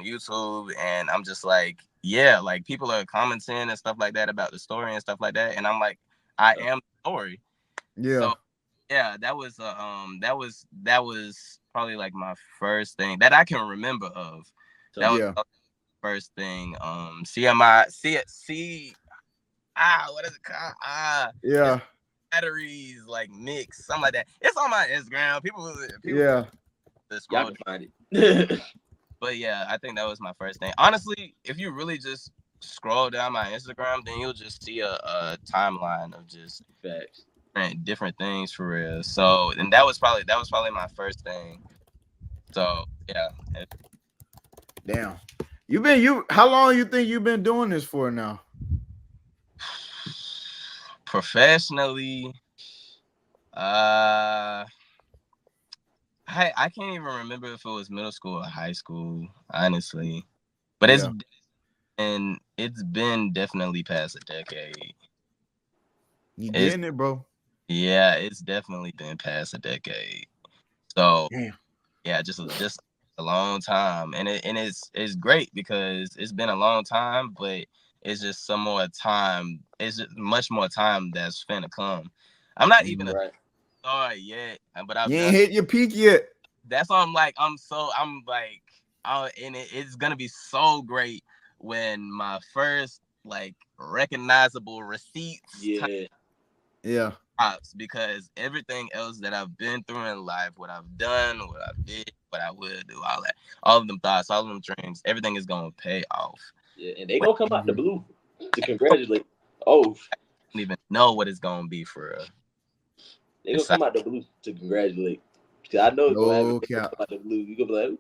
YouTube, and I'm just like, yeah, like people are commenting and stuff like that about the story and stuff like that, and I'm like, I am the story. Yeah. So yeah, that was probably like my first thing that I can remember of. That was the first thing. CMI, what is it called? Yeah. Batteries like mix, something like that. It's on my Instagram. People yeah. Y'all can find it. But yeah, I think that was my first thing. Honestly, if you really just scroll down my Instagram, then you'll just see a timeline of just different things for real. So, and that was probably my first thing. So yeah. Damn. How long you think you've been doing this for now? Professionally, I can't even remember if it was middle school or high school, honestly. But it's been definitely past a decade. You getting it, bro? Yeah, it's definitely been past a decade. So yeah, just a long time, and it's great because it's been a long time, but it's just some more time. It's just much more time that's finna come. I'm not even a star yet, but you ain't hit your peak yet. That's why I'm like, and it's gonna be so great when my first like recognizable receipts. Yeah. Because everything else that I've been through in life, what I've done, what I did, what I will do, all of them thoughts, all of them dreams, everything is gonna pay off. Yeah, and they gonna come out the blue to congratulate. Oh, I don't even know what it's gonna be for real. They gonna come out the blue to congratulate. Cause I know it's gonna come out the blue. You gonna be like,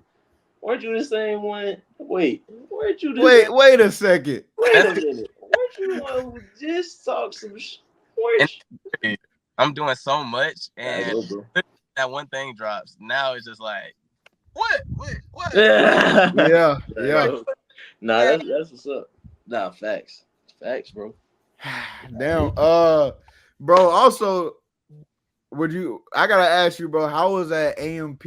weren't you the same one? Wait, weren't you? Wait a second. Wait a minute. Weren't you the one who just talked some shit? I'm doing so much, and that one thing drops. Now it's just like, what? Yeah. Nah, that's what's up. Nah, facts, bro. Damn. Bro. Also, I gotta ask you, bro. How was that AMP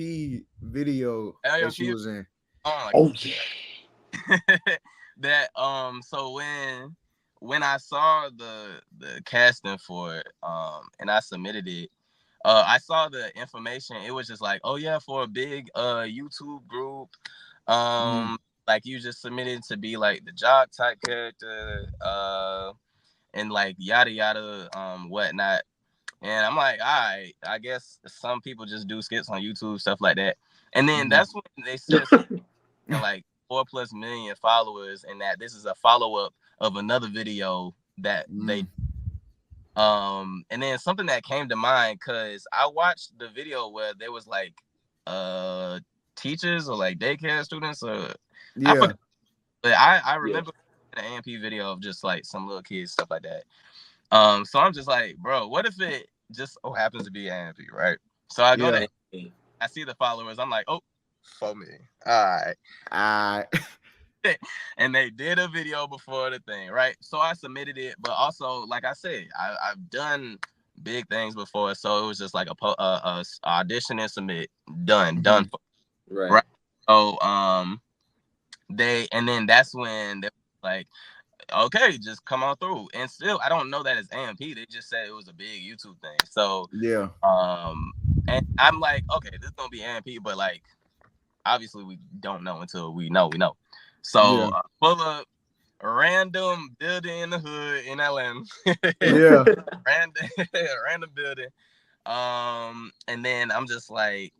video that you was in? Oh yeah. That So when I saw the casting for it, and I submitted it, I saw the information. It was just like, oh yeah, for a big YouTube group, like you just submitted to be like the jock type character, and like yada yada, whatnot. And I'm like, all right, I guess some people just do skits on YouTube, stuff like that. And then that's when they said like 4+ million followers, and that this is a follow-up of another video that they and then something that came to mind, because I watched the video where there was like teachers or like daycare students, or but I remember an AMP video of just like some little kids, stuff like that. So I'm just like, bro, what if it just happens to be AMP, right? So I go to AMP, I see the followers, I'm like, oh, for me. All right. And they did a video before the thing, right? So I submitted it, but also, like I said, I've done big things before, so it was just like a audition and submit, done. Right. So then that's when they like, okay, just come on through. And still, I don't know that it's AMP. They just said it was a big YouTube thing. So and I'm like, okay, this is gonna be AMP, but like, obviously we don't know until we know. So pull up a random building in the hood in Atlanta. Yeah. random building. And then I'm just like,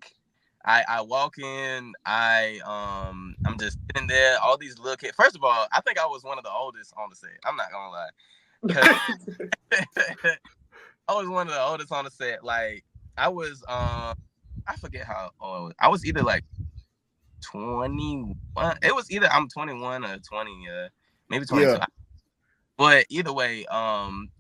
I walk in, I'm just sitting there, all these little kids. First of all, I think I was one of the oldest on the set. I'm not gonna lie. I was one of the oldest on the set. Like I was I forget how old. I was either like 21. It was either I'm 21 or 20, maybe 22. Yeah. But either way,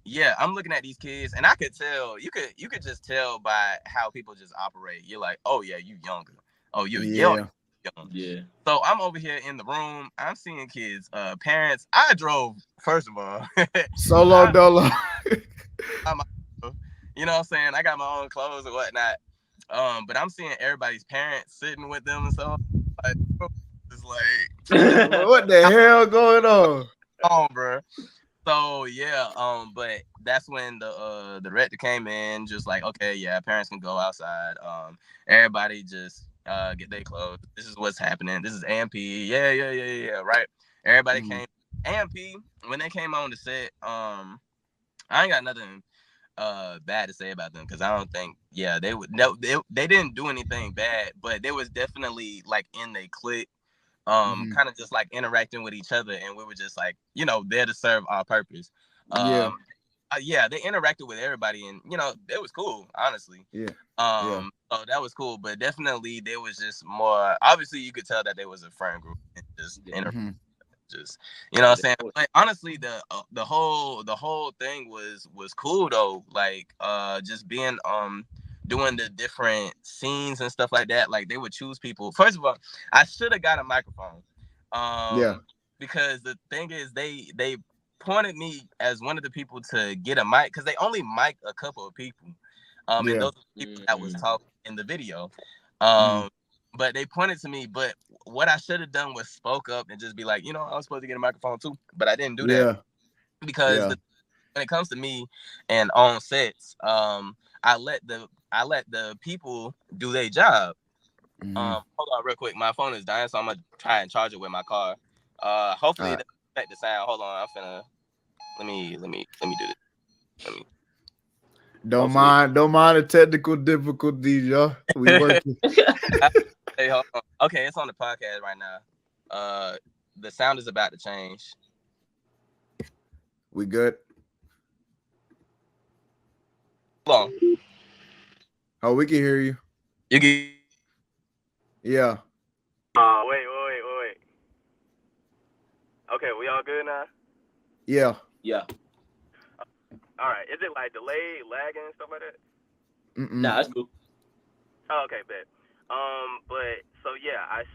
yeah, I'm looking at these kids, and I could tell. You could just tell by how people just operate. You're like, oh yeah, you younger. Oh, you're young. Yeah. So I'm over here in the room. I'm seeing kids, parents. I drove, first of all. Solo dolo. You know what I'm saying? I got my own clothes and whatnot. But I'm seeing everybody's parents sitting with them and stuff. Like, it's like, what the hell going on? Bro. So yeah, but that's when the director came in, just like, okay, yeah, parents can go outside. Everybody just get their clothes. This is what's happening. This is AMP. Yeah. Right. Everybody came. AMP when they came on the set. I ain't got nothing bad to say about them because I don't think they didn't do anything bad, but they was definitely like in their clique. Kind of just like interacting with each other, and we were just like, there to serve our purpose. They interacted with everybody, and it was cool, honestly. So that was cool, but definitely there was just more. Obviously, you could tell that there was a friend group, and just just what I'm saying. Like honestly, the whole thing was cool though. Like just being doing the different scenes and stuff like that. Like they would choose people. First of all, I should have got a microphone. Because the thing is they pointed me as one of the people to get a mic because they only mic a couple of people. And those are the people that was talking in the video. But they pointed to me. But what I should have done was spoke up and just be like, I was supposed to get a microphone too. But I didn't do that. Because when it comes to me and on sets, I let the people do their job. Hold on real quick. My phone is dying, so I'm gonna try and charge it with my car. Hopefully it doesn't affect the sound. Hold on, let me do this. Don't mind the technical difficulties, y'all. We working. Hey, hold on. Okay, it's on the podcast right now. The sound is about to change. We good? Hold on. Oh, we can hear you. You can. Yeah. Wait. Okay, we all good now? Yeah. All right. Is it like delayed, lagging, and stuff like that? Nah, that's cool. Oh, okay, bet. But so yeah, I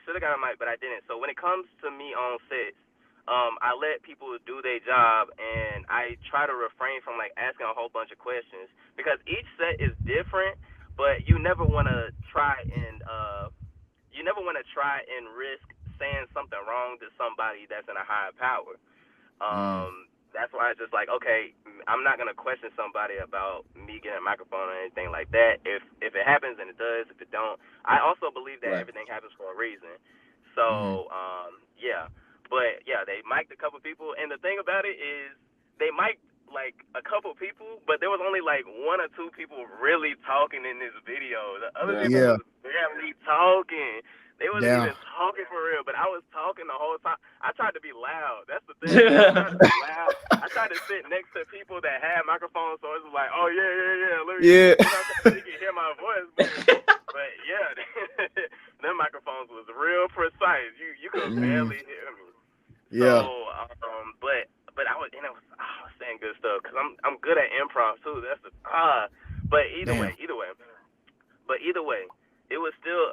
should have got a mic, but I didn't. So when it comes to me on sets, I let people do their job, and I try to refrain from like asking a whole bunch of questions because each set is different. But you never want to try and risk saying something wrong to somebody that's in a higher power. That's why it's just like, okay, I'm not gonna question somebody about me getting a microphone or anything like that. If it happens, then it does. If it don't, I also believe that everything happens for a reason. So but yeah, they mic'd a couple people, and the thing about it is they mic'd like a couple people, but there was only like one or two people really talking in this video. The other people was barely talking. They wasn't even talking for real, but I was talking the whole time. I tried to be loud. That's the thing. I tried to be loud. I tried to sit next to people that had microphones, so it was like, oh yeah. Let me, you can hear my voice. But yeah, them microphones was real precise. You could barely hear me. Yeah. So, but I was saying good stuff because I'm good at improv too. That's the But either way. It was still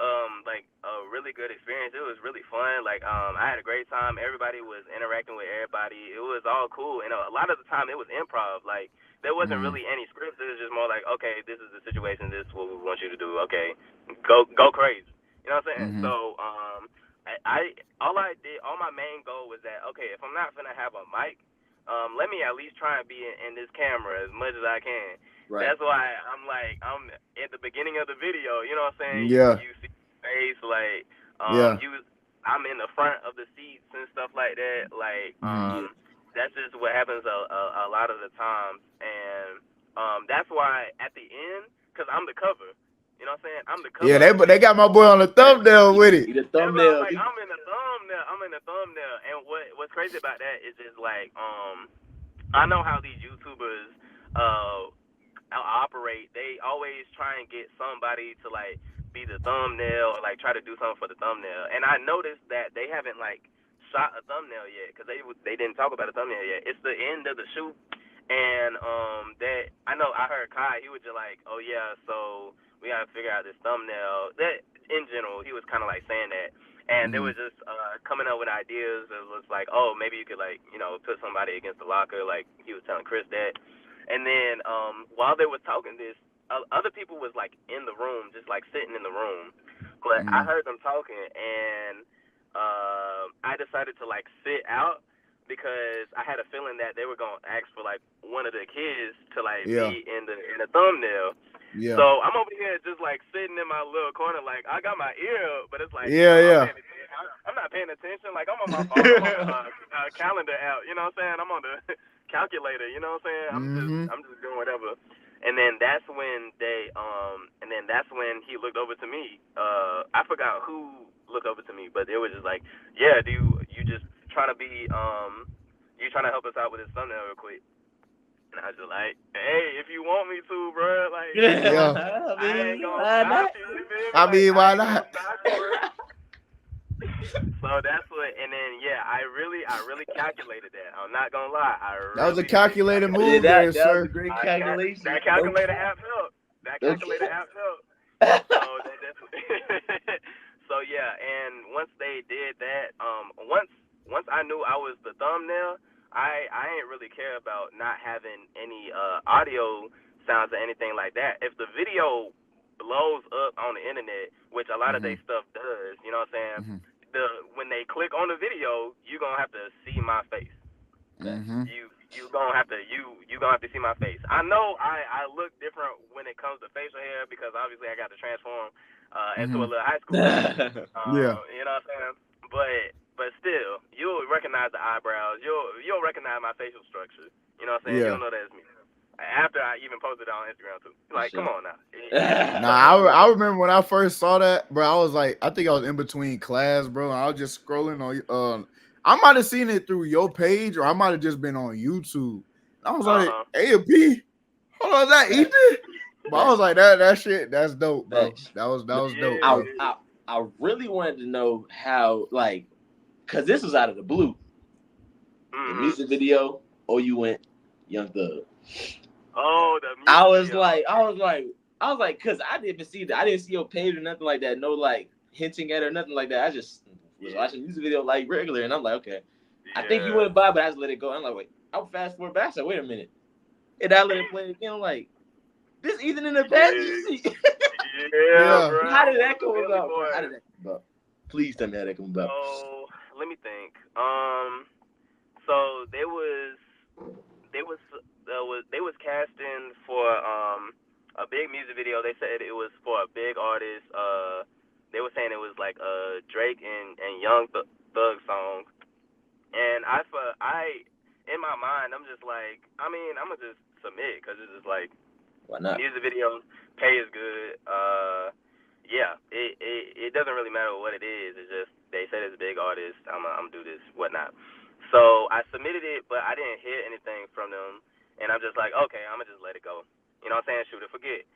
like a really good experience. It was really fun. Like I had a great time. Everybody was interacting with everybody. It was all cool. And a lot of the time it was improv. Like there wasn't really any scripts. It was just more like, okay, this is the situation. This is what we want you to do. Okay, go crazy. You know what I'm saying? So all my main goal was that, okay, if I'm not gonna have a mic, let me at least try and be in this camera as much as I can. Right. That's why I'm at the beginning of the video, you know what I'm saying? Yeah. You see face, like, I'm in the front of the seats and stuff like that. Like, that's just what happens a lot of the times, and that's why at the end, because I'm the cover. You know what I'm saying? I'm the cover. Yeah, they got my boy on the thumbnail with it. The thumbnail. Like, I'm in the thumbnail. And what's crazy about that is just like I know how these YouTubers operate. They always try and get somebody to like be the thumbnail or like try to do something for the thumbnail. And I noticed that they haven't like shot a thumbnail yet because they didn't talk about a thumbnail yet. It's the end of the shoot, and that I know I heard Kai, he was just like, oh yeah, so we gotta figure out this thumbnail. That in general, he was kind of like saying that. And they were just coming up with ideas. It was like, oh, maybe you could like, put somebody against the locker, like he was telling Chris that. And then while they were talking this, other people was like in the room, just like sitting in the room. But I heard them talking, and I decided to like sit out because I had a feeling that they were gonna ask for like one of the kids to like be in the thumbnail. Yeah. So I'm over here just like sitting in my little corner, like I got my ear up, but it's like I'm not paying attention. Like I'm on my phone, I'm on the calendar app. You know what I'm saying? I'm on the calculator. You know what I'm saying? I'm just doing whatever. And then that's when that's when he looked over to me. I forgot who looked over to me, but it was just like, yeah, you just trying to be you trying to help us out with this thumbnail real quick. And I was just like, hey, if you want me to, bro, like, I ain't gonna stop you. I mean, why not? So that's what, and then I really calculated that. I'm not gonna lie, that was a calculated move, there, sir. That was a great calculation. That calculator app helped. So yeah, and once they did that, once I knew I was the thumbnail, I ain't really care about not having any audio sounds or anything like that. If the video blows up on the internet, which a lot of their stuff does, you know what I'm saying? When they click on the video, you're gonna have to see my face. You gonna have to see my face. I know I look different when it comes to facial hair because obviously I got to transform into a little high school. You know what I'm saying? But still, you'll recognize the eyebrows. You'll recognize my facial structure. You know what I'm saying? You'll know that's me. After I even posted it on Instagram too. Like, come on now. I remember when I first saw that, bro. I was like, I think I was in between class, bro. And I was just scrolling on. I might have seen it through your page, or I might have just been on YouTube. I was like, A&P, hold on, is that Ethan? But I was like, that shit, that's dope, bro. That was dope. I really wanted to know how, like, cause this was out of the blue. The music video, or you went Young Thug. Oh, the music I was video. like, cause I didn't see your page or nothing like that. No, like hinting at it or nothing like that. I just was watching music video like regular, and I'm like, okay. I think you went by, but I just let it go. I'm like, wait, I'll fast forward back. I said, wait a minute, and I let it play again. I'm like, this Ethan in the passenger seat. Bro. How did that come about? Please tell me how that come about. Oh, let me think. So they was casting for a big music video. They said it was for a big artist. They were saying it was like Drake and Young Thug song. And I in my mind, I'm just like, I mean, I'm gonna just submit because it's just like, why not? Music videos pay is good. It doesn't really matter what it is. It's just they said it's a big artist. I'm gonna do this, whatnot. So I submitted it, but I didn't hear anything from them. And I'm just like, okay, I'm gonna just let it go. You know what I'm saying? Shoot it, forget.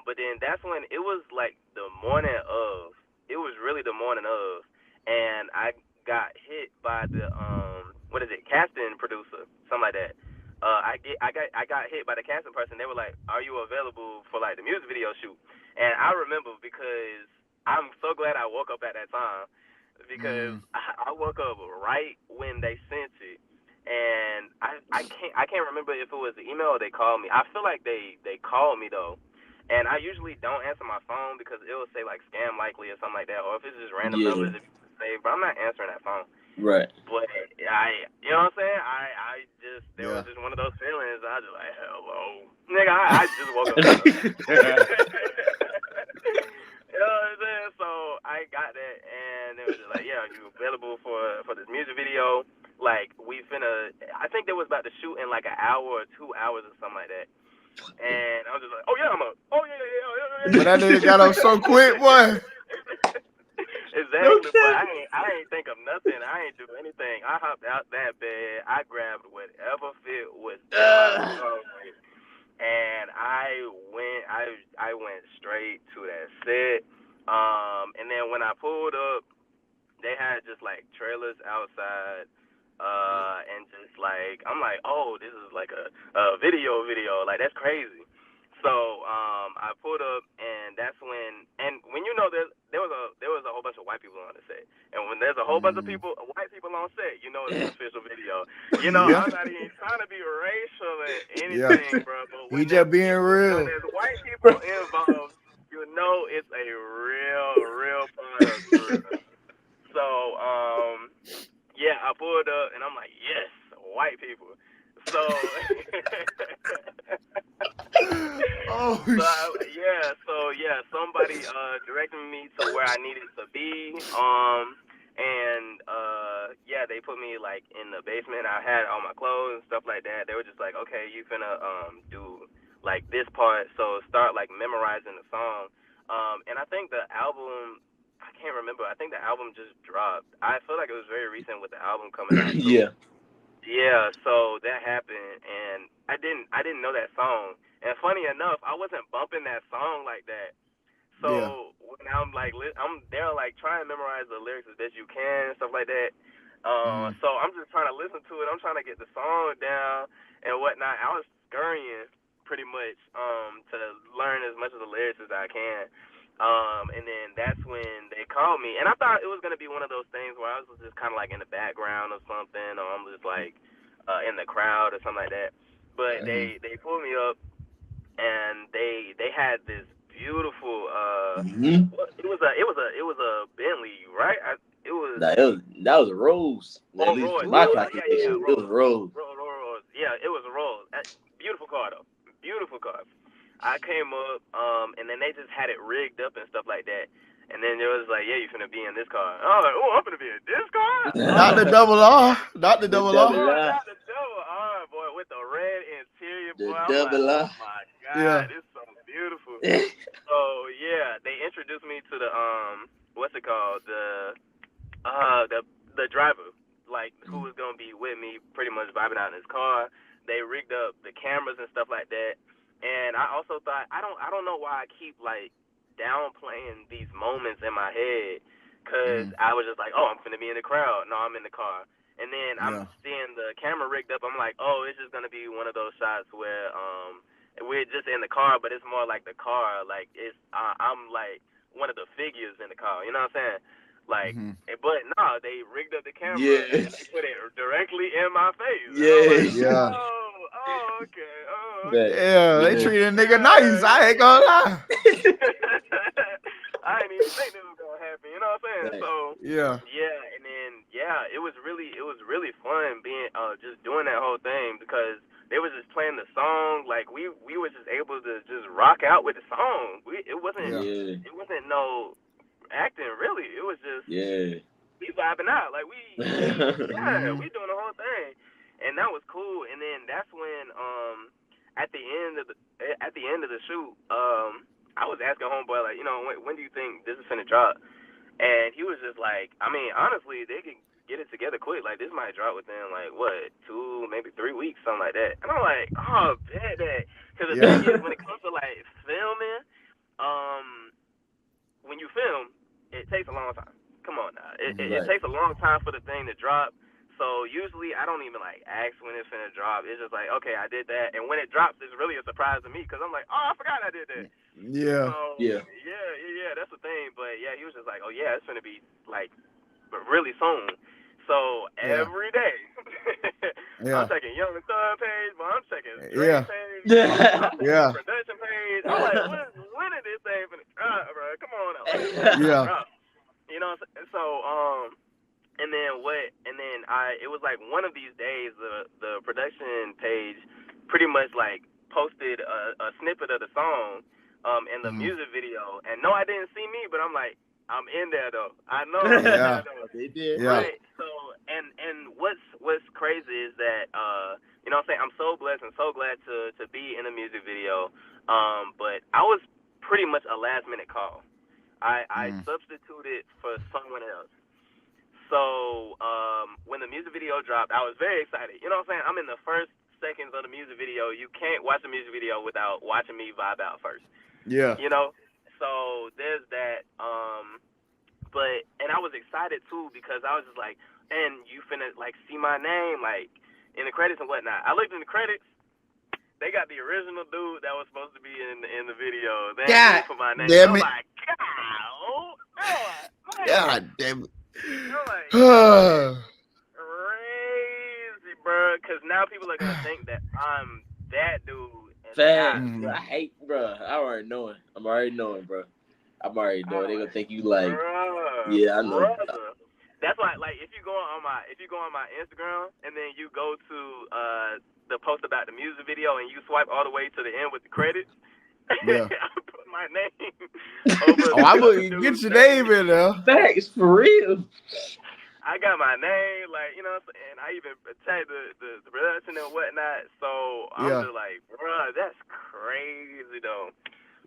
But then that's when it was like the morning of. It was really the morning of, and I got hit by the casting producer, something like that. I got hit by the casting person. They were like, "Are you available for like the music video shoot?" And I remember because I'm so glad I woke up at that time because I woke up right when they sent it, and I can't remember if it was the email or they called me. I feel like they called me though, and I usually don't answer my phone because it will say like scam likely or something like that, or if it's just random numbers, if you say, but I'm not answering that phone. Right. But you know what I'm saying? I just, there was just one of those feelings. I just like, hello. Nigga, I just woke up. You know what I'm saying? So I got that, and it was just like, yeah, available for this music video. Like, I think they was about to shoot in like an hour or 2 hours or something like that. And I was just like, oh yeah, But that nigga got up so quick, boy. Exactly, but I ain't think of nothing. I ain't do anything. I hopped out that bed. I grabbed whatever fit was and I went straight to that set. And then when I pulled up, they had just like trailers outside. And just like I'm like, oh, this is like a video, like that's crazy. So I pulled up, and that's when you know there was a whole bunch of white people on the set, and when there's a whole bunch of white people on set, you know it's an official video. You know, I'm not even trying to be racial or anything, bro. But when just being real. When there's white people involved, you know it's a real part of the So yeah, I pulled up, and I'm like, yes, white people. So, somebody directed me to where I needed to be. They put me like in the basement. I had all my clothes and stuff like that. They were just like, okay, you finna do like this part, so start like memorizing the song. And I think the album, I can't remember. I think the album just dropped. I feel like it was very recent with the album coming out. Yeah. Yeah, so that happened, and I didn't know that song. And funny enough, I wasn't bumping that song like that. So when I'm there like trying to memorize the lyrics as best you can and stuff like that. So I'm just trying to listen to it. I'm trying to get the song down and whatnot. I was scurrying pretty much to learn as much of the lyrics as I can. And then that's when they called me, and I thought it was gonna be one of those things where I was just kind of like in the background or something, or I'm just like in the crowd or something like that. But they pulled me up, and they had this beautiful it was a Bentley, right? It was that was a Rolls. At least Rolls. my calculation, it was Rolls. Rolls. Yeah, it was a Rolls. Beautiful car though. Beautiful car. I came up, and then they just had it rigged up and stuff like that. And then it was like, yeah, you finna be in this car. Oh, like, I'm finna be in this car? Not the double R. Not the double R. Not the double R, boy, with the red interior, boy. Oh my God, it's so beautiful. So, yeah, they introduced me to the, what's it called? The driver, like, who was gonna be with me pretty much vibing out in his car. They rigged up the cameras and stuff like that. And I also thought, I don't know why I keep like downplaying these moments in my head, because I was just like, oh, I'm finna be in the crowd. No, I'm in the car. And then I'm seeing the camera rigged up. I'm like, oh, it's just gonna be one of those shots where we're just in the car, but it's more like the car, like I'm like one of the figures in the car. You know what I'm saying? Like, but no, they rigged up the camera and they put it directly in my face. Yeah. Oh, okay. Yeah, they treat a nigga nice. I ain't gonna lie. I didn't even think this was gonna happen. You know what I'm saying? So yeah, and then it was really fun being just doing that whole thing, because they was just playing the song. Like we were just able to just rock out with the song. It wasn't no acting really. It was just we vibing out. Like we doing the whole thing, and that was cool. And then that's when at the end of the shoot, I was asking homeboy, like, you know, when do you think this is finna drop? And he was just like, I mean, honestly, they can get it together quick. Like, this might drop within like 2, maybe 3 weeks, something like that. And I'm like, oh, bet that. Because the thing is, when it comes to like filming, when you film, it takes a long time. Come on now, it takes a long time for the thing to drop. So usually I don't even like ask when it's finna drop. It's just like, okay, I did that, and when it drops, it's really a surprise to me, because I'm like, oh, I forgot I did that. Yeah. So, yeah. That's the thing. But yeah, he was just like, oh yeah, it's finna be like really soon. So every day, I'm checking Young and Thug page, but I'm checking Drake page, I'm checking production page. I'm like, when is this thing finna drop, bro? Come on now. You know, so And then it was like one of these days, the production page pretty much like posted a snippet of the song and the music video. And no, I didn't see me, but I'm like, I'm in there though. I know I'm in there though. They did. Yeah. Right. So and what's crazy is that you know what I'm saying, I'm so blessed and so glad to be in a music video. But I was pretty much a last minute call. I substituted for someone else. So when the music video dropped, I was very excited. You know what I'm saying? I'm in the first seconds of the music video. You can't watch the music video without watching me vibe out first. Yeah. You know? So there's that. But I was excited too because I was just like, and you finna like see my name like in the credits and whatnot. I looked in the credits. They got the original dude that was supposed to be in the video. They God for my name. damn I'm it. like, God damn it. I'm like, crazy, bro. Because now people are gonna think that I'm that dude. Facts. I hate, bro. I'm already knowing, bro. I'm already knowing. They gonna think you like, yeah, I know. Brother. That's why, like, if you go on my Instagram and then you go to the post about the music video and you swipe all the way to the end with the credits, Yeah. I put my name over. I would get your name in there. Facts, for real. I got my name, like, you know, and I even tagged the production and whatnot. So I'm just like, bro, that's crazy though.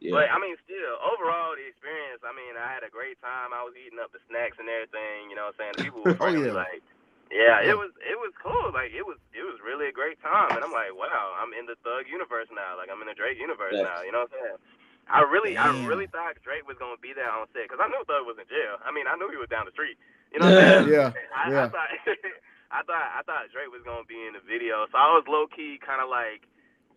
Yeah. But I mean, still, overall, the experience. I mean, I had a great time. I was eating up the snacks and everything. You know what I'm saying? People were friendly, like, it was cool. Like, it was really a great time. And I'm like, wow, I'm in the Thug universe now. Like, I'm in the Drake universe now. You know what I'm saying? I really thought Drake was gonna be there on set because I knew Thug was in jail. I mean, I knew he was down the street. You know what I'm saying? I thought Drake was gonna be in the video, so I was low key kind of like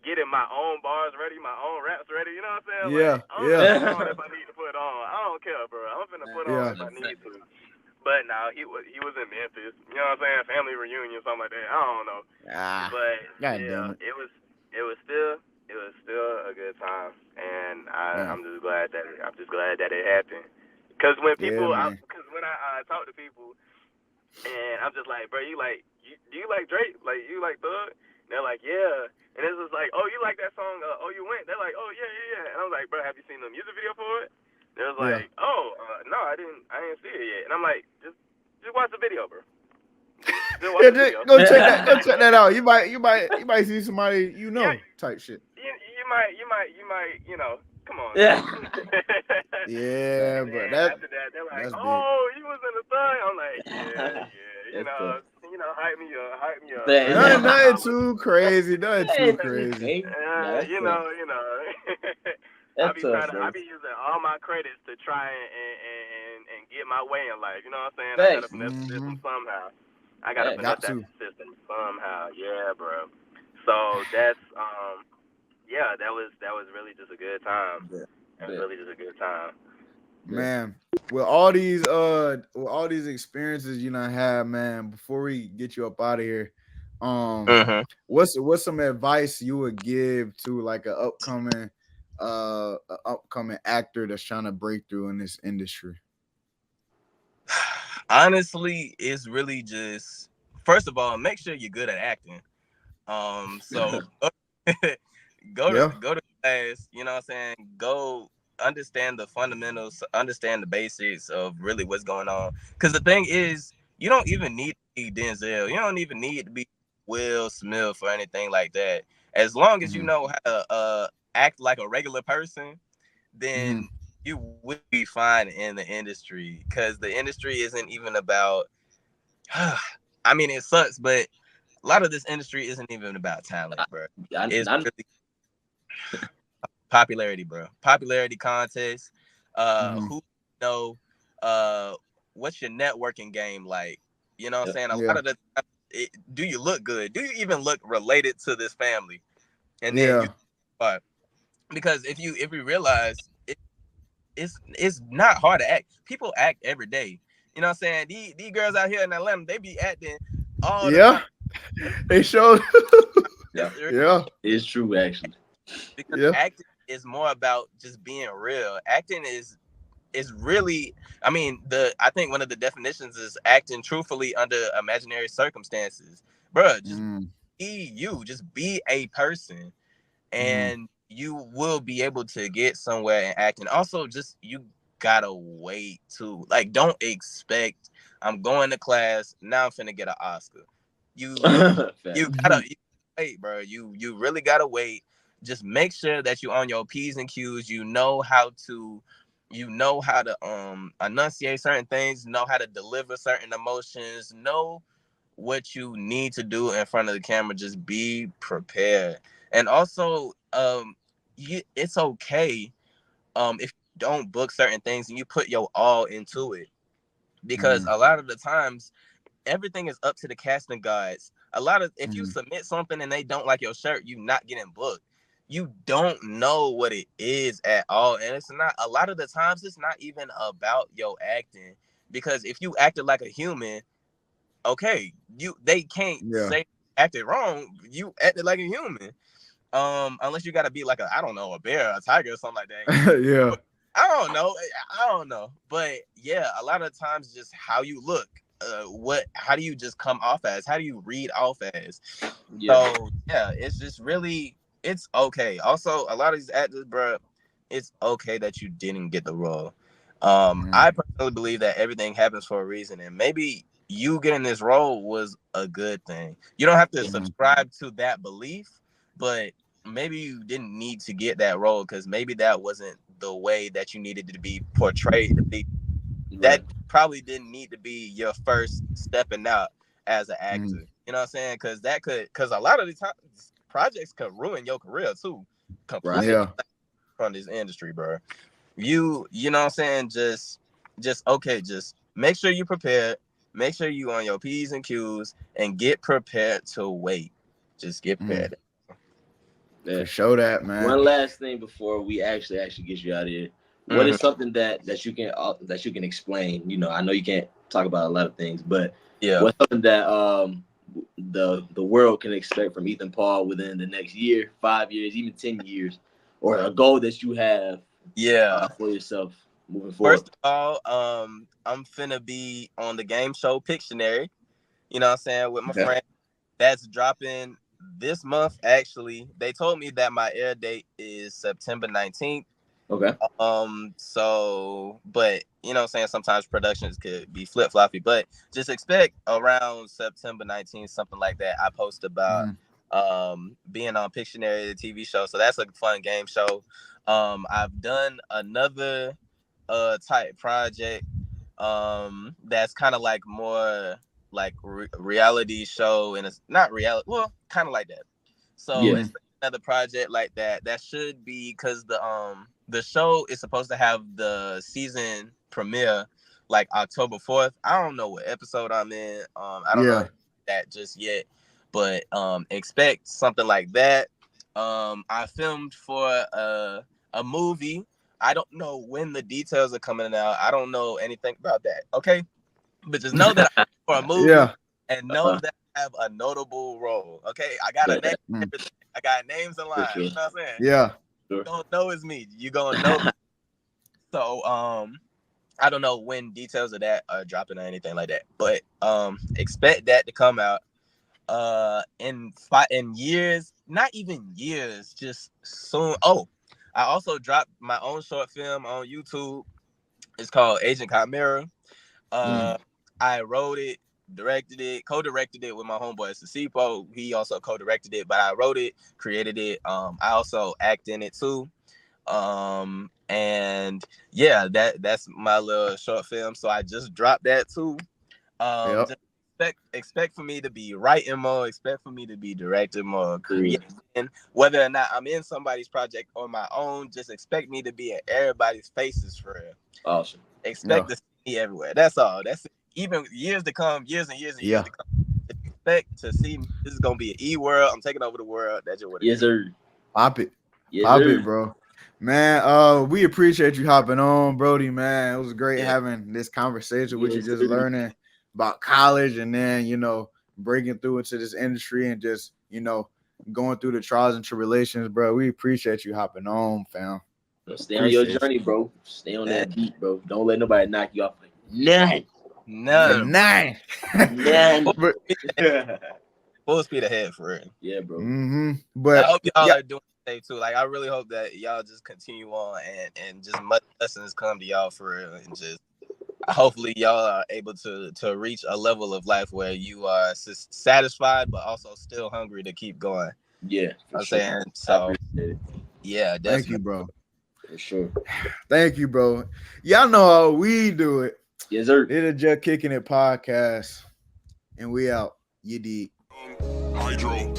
getting my own bars ready, my own raps ready. You know what I'm saying? Like, I'm gonna put on if I need to put on. I don't care, bro. I'm finna put on if I need to. But no, he was in Memphis. You know what I'm saying? Family reunion, something like that. I don't know. But it was still a good time, and I'm just glad that it happened. Cause when people, when I talk to people, and I'm just like, bro, do you like Drake? Like, you like Thug? And they're like, yeah. And it's just like, oh, you like that song? Oh, you went? They're like, oh, yeah. And I was like, bro, have you seen the music video for it? They was like, no, I didn't see it yet. And I'm like, just watch the video, bro. Just watch the video. Go check that out. You might see somebody type shit. You might, you know. Come on. Yeah. But after that, they're like, oh, he was in the thing. I'm like, yeah. You know, hype me up. Nothing too crazy. You know. I be using all my credits to try and get my way in life. You know what I'm saying? I gotta finesse the system somehow. I gotta finesse that system somehow. Yeah, bro. So that's that was really just a good time. That was really just a good time. Man, with all these experiences you done had, man, before we get you up out of here, what's some advice you would give to like an upcoming actor that's trying to break through in this industry? Honestly, it's really just, first of all, make sure you're good at acting. So go to class, you know what I'm saying? Go understand the fundamentals, understand the basics of really what's going on. Because the thing is, you don't even need to be Denzel. You don't even need to be Will Smith or anything like that. As long as you know how to act like a regular person, then you will be fine in the industry. Because the industry isn't even about, I mean, it sucks, but a lot of this industry isn't even about talent, bro. It's really popularity, bro. Popularity contest. Who know? What's your networking game like? You know what I'm saying? A lot of the time, do you look good? Do you even look related to this family? And then because if we realize it's not hard to act. People act every day. You know what I'm saying? These girls out here in Atlanta, they be acting all the time. They show. It's true actually. Because acting is more about just being real. Acting is really, I mean, I think one of the definitions is acting truthfully under imaginary circumstances. Bruh, just be you, just be a person, and you will be able to get somewhere in acting. Also, just you gotta wait too. Like, don't expect I'm going to class now. I'm finna get an Oscar. You gotta wait, bro. You really gotta wait. Just make sure that you on your P's and Q's. You know how to enunciate certain things. Know how to deliver certain emotions. Know what you need to do in front of the camera. Just be prepared. And also, it's okay if you don't book certain things and you put your all into it, because a lot of the times everything is up to the casting guides. If you submit something and they don't like your shirt, you not getting booked. You don't know what it is at all, and it's not. A lot of the times, it's not even about your acting, because if you acted like a human, okay, they can't say acted wrong. You acted like a human. Unless you gotta be like a bear, a tiger, or something like that. Yeah. I don't know. But yeah, a lot of times just how you look. How do you just come off as? How do you read off as? Yeah. So yeah, it's just really, it's okay. Also, a lot of these actors, bro, it's okay that you didn't get the role. I personally believe that everything happens for a reason, and maybe you getting this role was a good thing. You don't have to subscribe to that belief, but maybe you didn't need to get that role because maybe that wasn't the way that you needed to be portrayed to be. That probably didn't need to be your first stepping out as an actor. You know what I'm saying? Because a lot of the times projects could ruin your career too, completely from this industry, bro. You know what I'm saying? Just make sure you prepared. Make sure you on your P's and Q's and get prepared to wait. Just get prepared. Yeah. Show that, man. One last thing before we actually get you out of here. What is something that you can explain? You know, I know you can't talk about a lot of things, but what's something that the world can expect from Ethan Paul within the next year, 5 years, even 10 years, or a goal that you have for yourself moving forward? First of all, I'm finna be on the game show Pictionary. You know what I'm saying, with my friend. That's dropping this month. Actually, they told me that my air date is September 19th. Okay. So, but you know what I'm saying, sometimes productions could be flip-floppy, but just expect around September 19th, something like that. I post about being on Pictionary, the TV show. So that's a fun game show. I've done another type project that's kind of like more like reality show, and it's not reality, well, kind of like that. So it's another project like that should be, because the show is supposed to have the season premiere like October 4th. I don't know what episode I'm in. I don't know that just yet, but expect something like that. I filmed for a movie. I don't know when the details are coming out. I don't know anything about that. Okay, but just know that I'm for a movie, and know that I have a notable role. Okay, I got a name. I got names in line. You know what I'm saying? Yeah. You gonna know it's me. You gonna know. So I don't know when details of that are dropping or anything like that, but expect that to come out in years, not even years, just soon. Oh, I also dropped my own short film on YouTube. It's called Agent Chimera. I wrote it, directed it, co-directed it with my homeboy Sasipo. He also co-directed it, but I wrote it, created it. I also act in it too. And yeah, that's my little short film. So I just dropped that too. Just expect for me to be writing more, expect for me to be directing more, creating. Whether or not I'm in somebody's project or my own, just expect me to be in everybody's faces for real. Awesome. Expect to see me everywhere. That's all. That's it. Even years to come, years and years to come. Expect to see me. This is gonna be an E-world. I'm taking over the world. That's just what it is. Yes, sir. Pop it. Pop it, bro. Man, we appreciate you hopping on, Brody, man. It was great having this conversation with you, just learning about college and then, you know, breaking through into this industry and just, you know, going through the trials and tribulations, bro. We appreciate you hopping on, fam. Stay on your journey, bro. Stay on that beat, bro. Don't let nobody knock you off. None. Full speed ahead for real. Yeah, bro. But I hope y'all are doing safe too. Like I really hope that y'all just continue on and just much lessons come to y'all for real, and just hopefully y'all are able to reach a level of life where you are satisfied but also still hungry to keep going. Yeah, I'm saying so. Yeah, definitely. Thank you, bro. For sure. Thank you, bro. Y'all know how we do it. Yes, sir. It's a Juh Kickin It Podcast, and we out. You dig. Hydro.